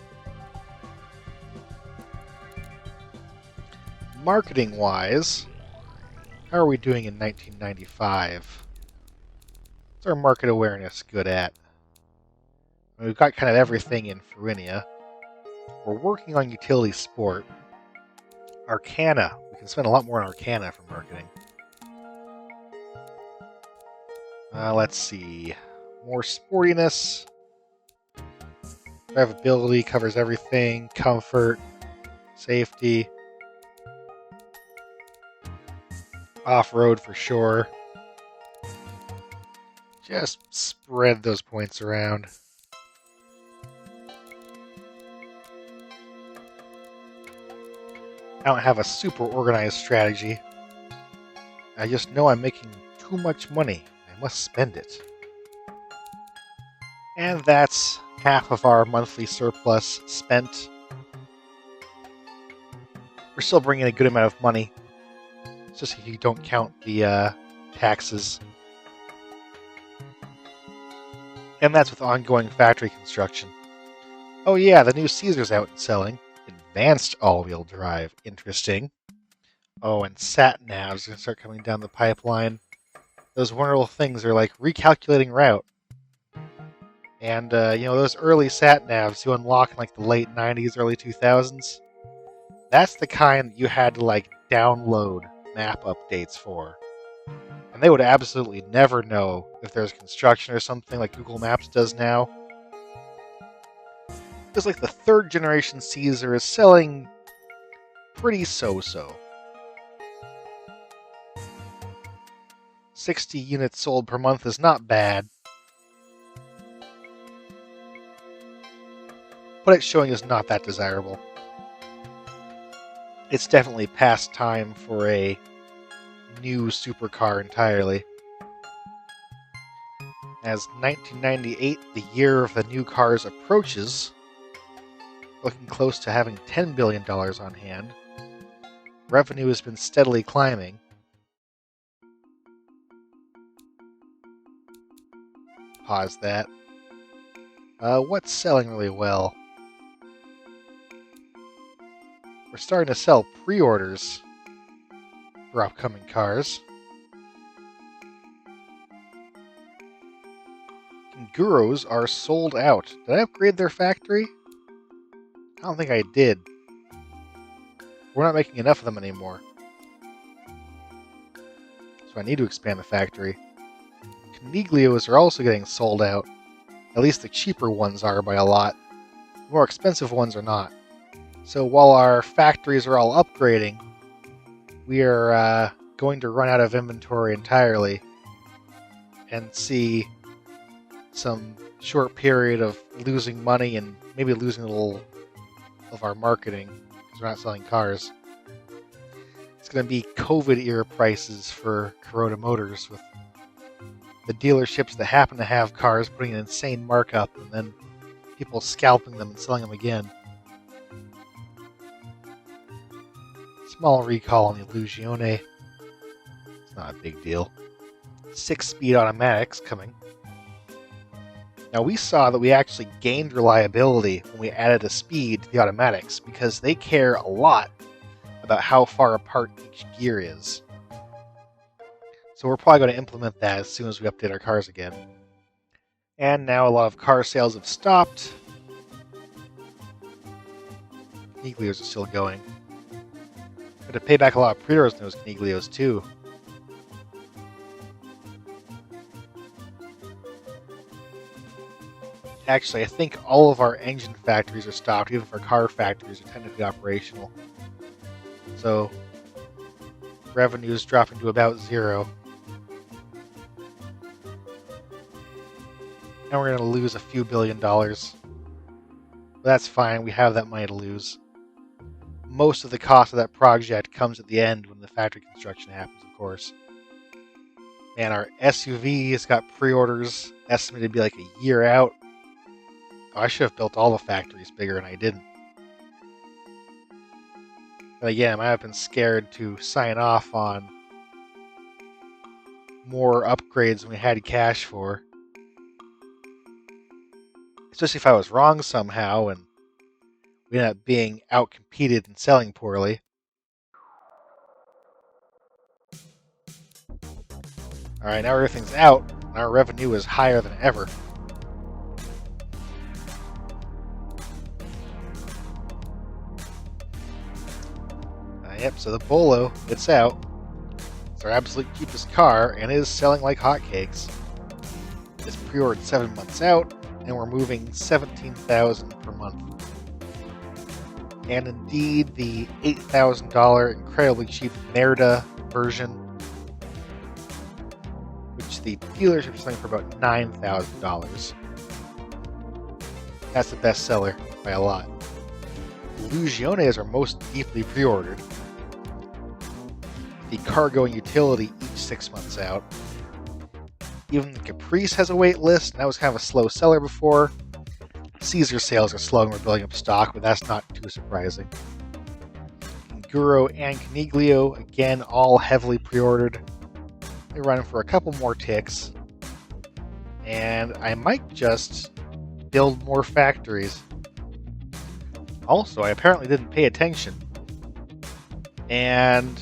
Marketing-wise, how are we doing in 1995? What's our market awareness good at? We've got kind of everything in Fruinia. We're working on utility sport. Arcana. We can spend a lot more on Arcana for marketing. Let's see. More sportiness. Drivability covers everything. Comfort. Safety. Off-road for sure. Just spread those points around. I don't have a super organized strategy. I just know I'm making too much money. I must spend it. And that's half of our monthly surplus spent. We're still bringing a good amount of money. It's just if you don't count the taxes. And that's with ongoing factory construction. Oh yeah, the new Caesar's out and selling. Advanced all-wheel drive. Interesting. Oh, and sat-navs are going to start coming down the pipeline. Those wonderful things are like recalculating route. And, those early sat-navs you unlock in like the late 90s, early 2000s, that's the kind that you had to like download map updates for. And they would absolutely never know if there's construction or something like Google Maps does now. Because like the third generation Caesar is selling pretty so-so. 60 units sold per month is not bad. But it's showing is not that desirable. It's definitely past time for a new supercar entirely. As 1998, the year of the new cars approaches, looking close to having $10 billion on hand, revenue has been steadily climbing. Pause that. What's selling really well? we're starting to sell pre-orders for upcoming cars. Canguros are sold out. Did I upgrade their factory? I don't think I did. We're not making enough of them anymore. So I need to expand the factory. Coniglios are also getting sold out. At least the cheaper ones are by a lot. The more expensive ones are not. So while our factories are all upgrading, we are going to run out of inventory entirely and see some short period of losing money and maybe losing a little of our marketing because we're not selling cars. It's going to be COVID-era prices for Carota Motors, with the dealerships that happen to have cars putting an insane markup and then people scalping them and selling them again. Small recall on the Illuzione. It's not a big deal. 6-speed automatics coming. Now we saw that we actually gained reliability when we added a speed to the automatics because they care a lot about how far apart each gear is. So we're probably going to implement that as soon as we update our cars again. And now a lot of car sales have stopped. Coniglios are still going. Got to pay back a lot of pre-orders in those Coniglios too. Actually, I think all of our engine factories are stopped, even if our car factories are technically operational. So, revenue is dropping to about zero. And we're going to lose a few $1 billion. But that's fine, we have that money to lose. Most of the cost of that project comes at the end when the factory construction happens, of course. And our SUV has got pre-orders estimated to be like a year out. Oh, I should have built all the factories bigger, and I didn't. But again, I might have been scared to sign off on more upgrades than we had cash for. Especially if I was wrong somehow and we end up being outcompeted and selling poorly. Alright, now everything's out, and our revenue is higher than ever. Yep, so the Bollo, it's out. It's our absolute cheapest car, and it is selling like hotcakes. It's pre-ordered 7 months out, and we're moving 17,000 per month. And indeed, the $8,000 incredibly cheap Merida version, which the dealership is selling for about $9,000. That's the best seller by a lot. Illuzione is our most deeply pre-ordered. The cargo and utility each 6 months out. Even the Caprese has a wait list, and that was kind of a slow seller before. Caesar sales are slow and we're building up stock, but that's not too surprising. Canguro and Coniglio, again, all heavily pre-ordered. They're running for a couple more ticks. And I might just build more factories. Also, I apparently didn't pay attention. And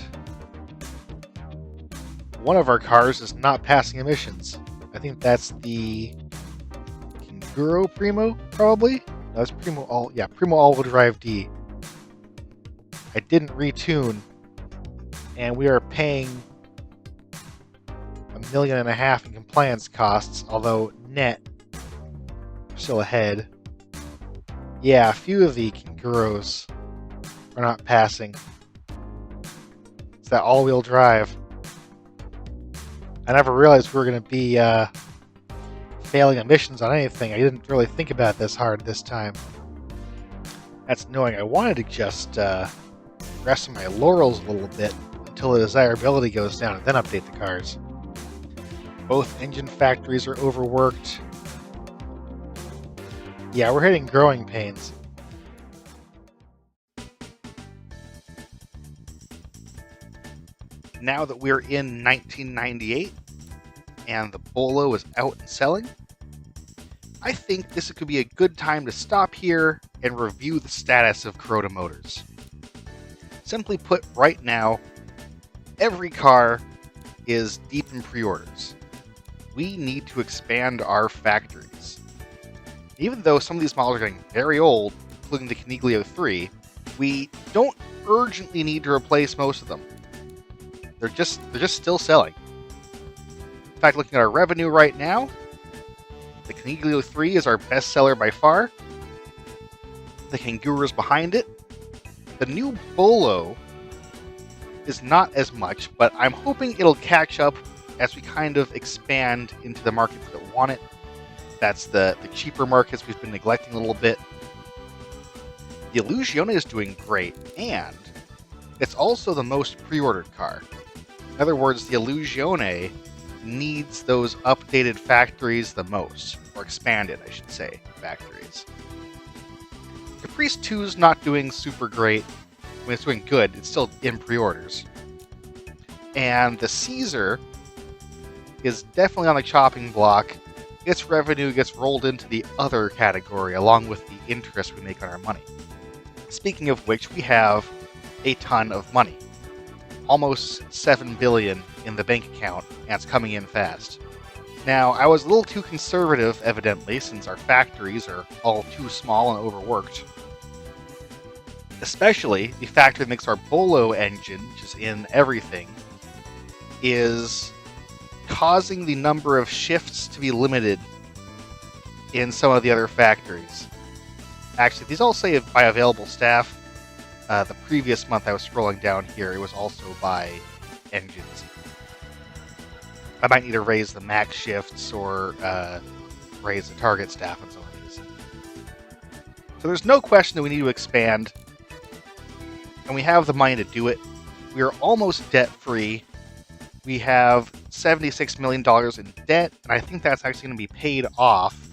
one of our cars is not passing emissions. I think that's the Canguro Primo, probably? That's Primo all-wheel drive D. I didn't retune, and we are paying $1.5 million in compliance costs, although net, we're still ahead. Yeah, a few of the Canguros are not passing. It's that all-wheel drive. I never realized we were going to be failing emissions on anything. I didn't really think about this hard this time. That's knowing I wanted to just rest on my laurels a little bit until the desirability goes down and then update the cars. Both engine factories are overworked. Yeah, we're hitting growing pains. Now that we're in 1998 and the Bollo is out and selling, I think this could be a good time to stop here and review the status of Carota Motors. Simply put, right now, every car is deep in pre-orders. We need to expand our factories. Even though some of these models are getting very old, including the Coniglio 3, we don't urgently need to replace most of them. They're just still selling. In fact, looking at our revenue right now, the Coniglio 3 is our best seller by far. The Canguro is behind it. The new Bollo is not as much, but I'm hoping it'll catch up as we kind of expand into the markets that want it. That's the cheaper markets we've been neglecting a little bit. The Illuzione is doing great, and it's also the most pre-ordered car. In other words, the Illuzione needs those updated factories the most, or expanded, I should say, factories. Caprese 2 is not doing super great. I mean, it's doing good. It's still in pre-orders. And the Caesar is definitely on the chopping block. Its revenue gets rolled into the other category, along with the interest we make on our money. Speaking of which, we have a ton of money. Almost $7 billion in the bank account, and it's coming in fast. Now, I was a little too conservative, evidently, since our factories are all too small and overworked. Especially the factory that makes our Bollo engine, which is in everything, is causing the number of shifts to be limited in some of the other factories. Actually, these all say by available staff. The previous month I was scrolling down here, it was also by engines. I might need to raise the max shifts or raise the target staff on some of these. So there's no question that we need to expand, and we have the money to do it. We are almost debt-free. We have $76 million in debt, and I think that's actually going to be paid off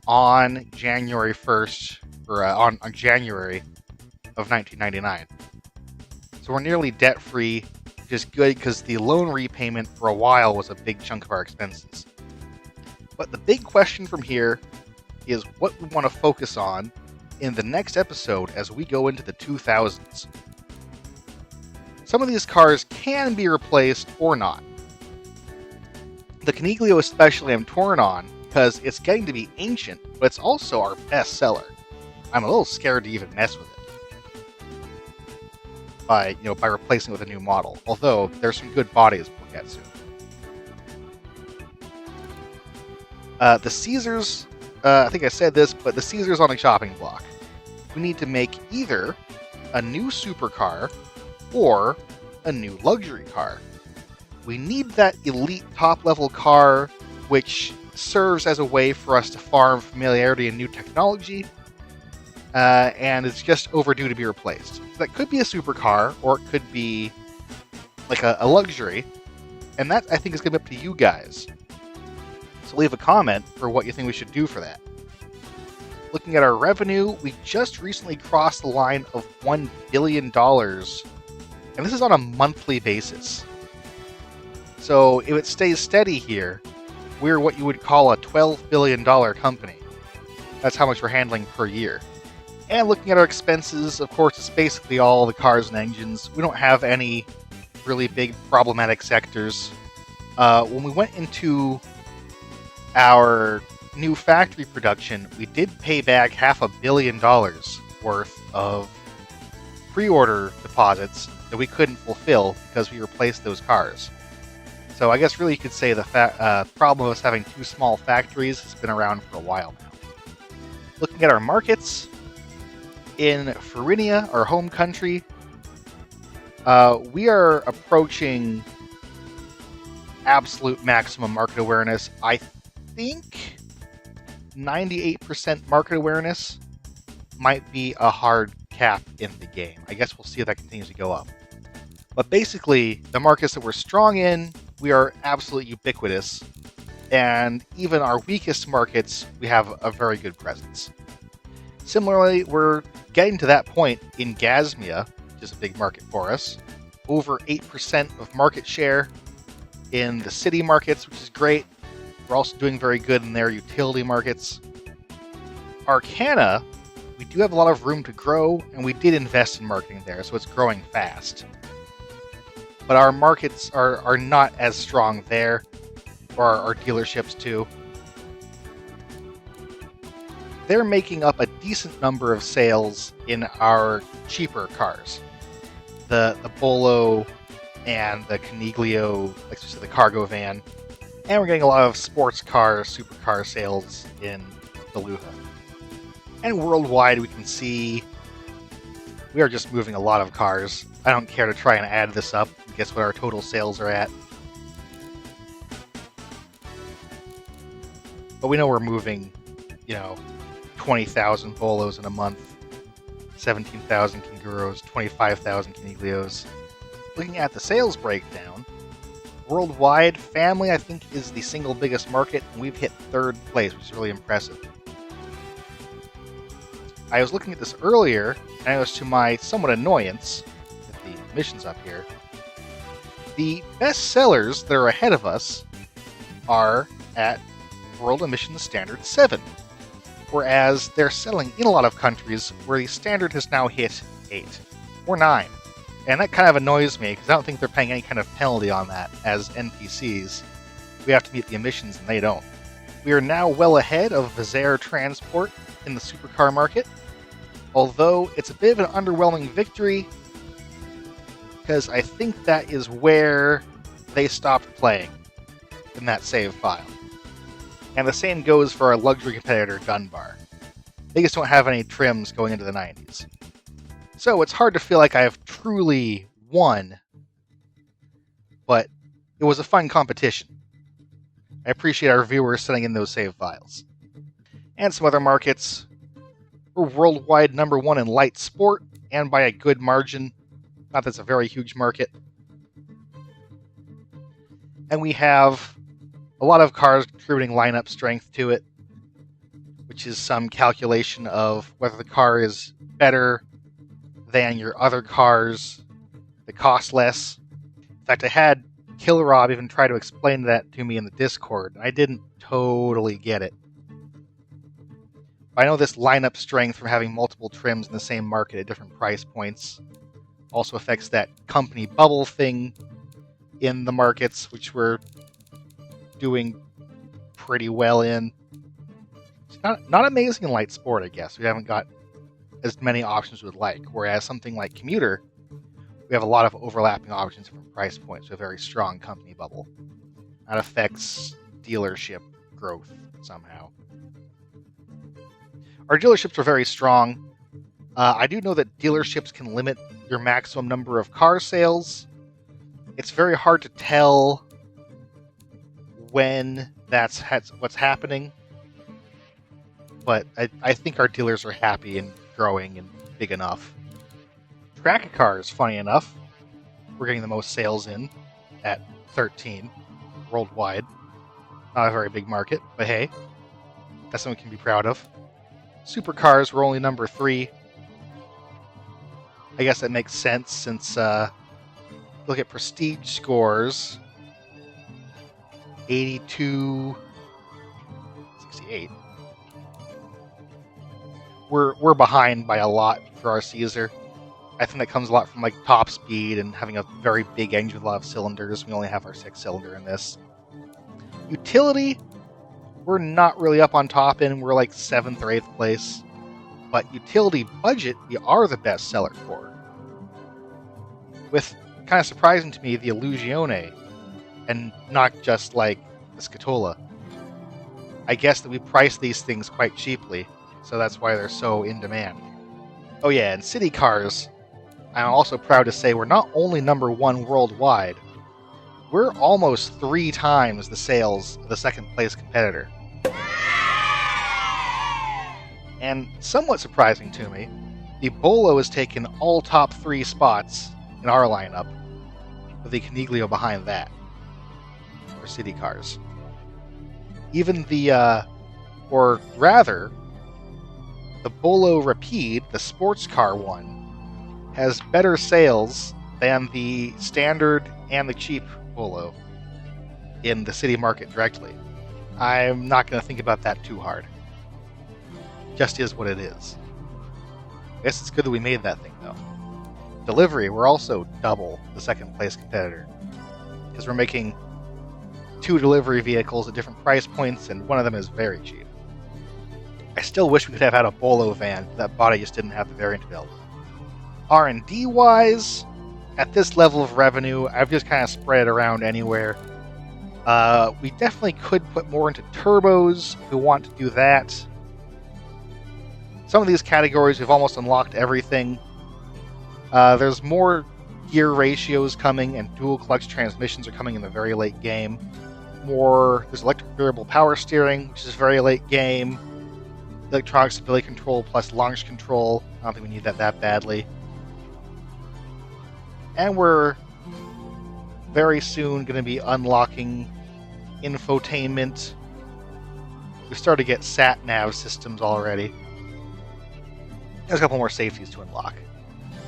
on January 1st, or on January of 1999. So we're nearly debt-free, which is good because the loan repayment for a while was a big chunk of our expenses. But the big question from here is what we want to focus on in the next episode as we go into the 2000s. Some of these cars can be replaced or not. The Coniglio especially I'm torn on because it's getting to be ancient, but it's also our best seller. I'm a little scared to even mess with it by replacing it with a new model, although there's some good bodies we'll get soon. The Caesars, I think I said this, but the Caesar's on a chopping block. We need to make either a new supercar or a new luxury car. We need that elite top-level car which serves as a way for us to farm familiarity and new technology, and it's just overdue to be replaced. So that could be a supercar, or it could be like a luxury, and that I think is going to be up to you guys. So leave a comment for what you think we should do for that. Looking at our revenue, we just recently crossed the line of $1 billion, and this is on a monthly basis. So if it stays steady here, we're what you would call a $12 billion company. That's how much we're handling per year. And looking at our expenses, of course, it's basically all the cars and engines. We don't have any really big problematic sectors. When we went into our new factory production, we did pay back $500 million worth of pre-order deposits that we couldn't fulfill because we replaced those cars. So I guess really you could say the problem of us having two small factories has been around for a while now. Looking at our markets, in Farinia, our home country, we are approaching absolute maximum market awareness. I think 98% market awareness might be a hard cap in the game. I guess we'll see if that continues to go up. But basically, the markets that we're strong in, we are absolutely ubiquitous. And even our weakest markets, we have a very good presence. Similarly, we're getting to that point in Gazmia, which is a big market for us. Over 8% of market share in the city markets, which is great. We're also doing very good in their utility markets. Arcana, we do have a lot of room to grow, and we did invest in marketing there, so it's growing fast. But our markets are not as strong there, or our dealerships too. They're making up a decent number of sales in our cheaper cars. The Bollo and the Coniglio, like you said, the cargo van. And we're getting a lot of sports car, supercar sales in Beluga. And worldwide, we can see we are just moving a lot of cars. I don't care to try and add this up and guess what our total sales are at. But we know we're moving, 20,000 Bollos in a month, 17,000 Canguros, 25,000 Coniglios. Looking at the sales breakdown, worldwide, family, I think, is the single biggest market, and we've hit 3rd place, which is really impressive. I was looking at this earlier, and I was to my somewhat annoyance, with the emissions up here, the best sellers that are ahead of us are at World Emissions Standard 7, whereas they're selling in a lot of countries where the standard has now hit 8 or 9. And that kind of annoys me, because I don't think they're paying any kind of penalty on that as NPCs. We have to meet the emissions, and they don't. We are now well ahead of Visair Transport in the supercar market, although it's a bit of an underwhelming victory, because I think that is where they stopped playing in that save file. And the same goes for our luxury competitor, Dunbar. They just don't have any trims going into the 90s. So it's hard to feel like I've truly won, but it was a fun competition. I appreciate our viewers sending in those save files. And some other markets. We're worldwide number 1 in light sport, and by a good margin. Not that it's a very huge market. And we have a lot of cars contributing lineup strength to it, which is some calculation of whether the car is better than your other cars that cost less. In fact, I had Killer Rob even try to explain that to me in the Discord, and I didn't totally get it. I know this lineup strength from having multiple trims in the same market at different price points also affects that company bubble thing in the markets, which we're doing pretty well in. It's not amazing in light sport, I guess. We haven't got as many options as we would like, whereas something like commuter, we have a lot of overlapping options from price points, so a very strong company bubble. That affects dealership growth somehow. Our dealerships are very strong. I do know that dealerships can limit your maximum number of car sales. It's very hard to tell when that's what's happening, but I think our dealers are happy and growing and big enough. Track cars, funny enough, we're getting the most sales in at 13 worldwide. Not a very big market, but hey, that's something we can be proud of. Supercars were only number 3. I guess that makes sense since look at prestige scores. 82, 68. We're behind by a lot for our Caesar. I think that comes a lot from like top speed and having a very big engine with a lot of cylinders. We only have our 6-cylinder in this. Utility, we're not really up on top in. We're like 7th or 8th place. But utility budget, we are the best seller for. With, kind of surprising to me, the Illuzione, and not just like the Scatola. I guess that we price these things quite cheaply, so that's why they're so in demand. Oh yeah, and city cars, I'm also proud to say we're not only number 1 worldwide, we're almost 3 times the sales of the 2nd place competitor. And somewhat surprising to me, the Bollo has taken all top 3 spots in our lineup, with the Coniglio behind that, for city cars. Even the, or rather, the Bollo Rapide, the sports car one, has better sales than the standard and the cheap Bollo in the city market directly. I'm not going to think about that too hard. Just is what it is. I guess it's good that we made that thing, though. Delivery, we're also double the second place competitor, because we're making 2 delivery vehicles at different price points, and one of them is very cheap. I still wish we could have had a Bollo van, but that body just didn't have the variant build. R&D wise, at this level of revenue, I've just kind of spread it around anywhere. We definitely could put more into turbos if we want to do that. Some of these categories we've almost unlocked everything. There's more gear ratios coming, and dual clutch transmissions are coming in the very late game. There's electric variable power steering, which is very late game. Electronic stability control plus launch control. I don't think we need that badly. And we're very soon going to be unlocking infotainment. We've started to get sat-nav systems already. There's a couple more safeties to unlock.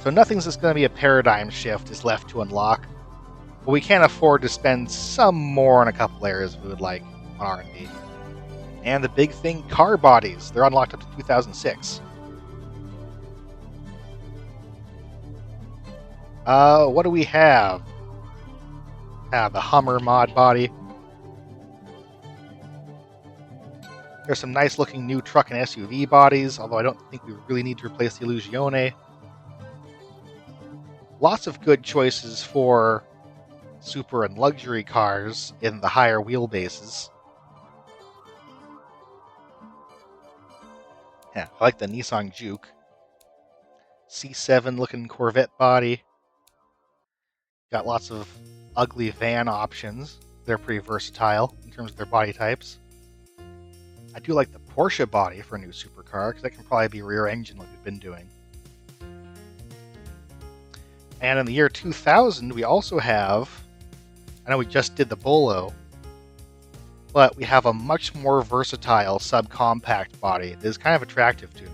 So nothing's just going to be a paradigm shift is left to unlock. But we can't afford to spend some more on a couple areas if we would like on R&D. And the big thing, car bodies. They're unlocked up to 2006. What do we have? The Hummer mod body. There's some nice looking new truck and SUV bodies, although I don't think we really need to replace the Illuzione. Lots of good choices for super and luxury cars in the higher wheelbases. Yeah, I like the Nissan Juke. C7 looking Corvette body. Got lots of ugly van options. They're pretty versatile in terms of their body types. I do like the Porsche body for a new supercar, because that can probably be rear engine like we've been doing. And in the year 2000, we also have, I know we just did the Bollo, but we have a much more versatile subcompact body that is kind of attractive to me.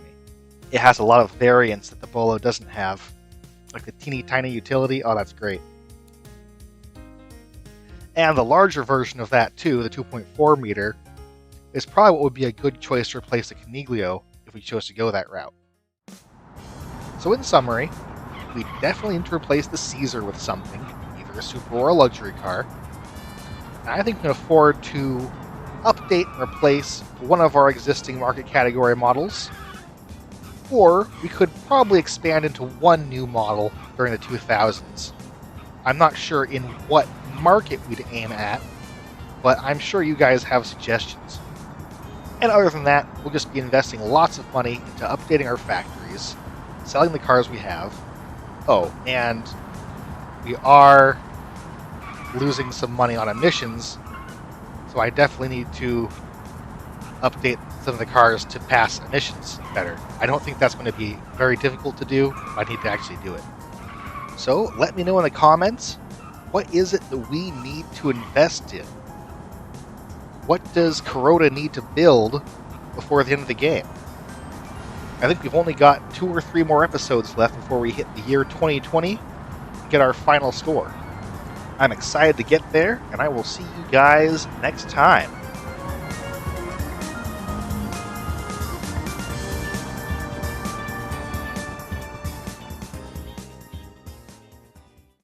It has a lot of variants that the Bollo doesn't have, like the teeny tiny utility. Oh, that's great. And the larger version of that too, the 2.4 meter, is probably what would be a good choice to replace the Coniglio if we chose to go that route. So in summary, we definitely need to replace the Caesar with something, either a super or a luxury car. And I think we can afford to update and replace one of our existing market category models, or we could probably expand into one new model during the 2000s. I'm not sure in what market we'd aim at, but I'm sure you guys have suggestions. And other than that, we'll just be investing lots of money into updating our factories, selling the cars we have. Oh, and we are losing some money on emissions, so I definitely need to update some of the cars to pass emissions better. I don't think that's going to be very difficult to do, but I need to actually do it. So let me know in the comments, what is it that we need to invest in? What does Carota need to build before the end of the game? I think we've only got 2 or 3 more episodes left before we hit the year 2020 and get our final score. I'm excited to get there, and I will see you guys next time.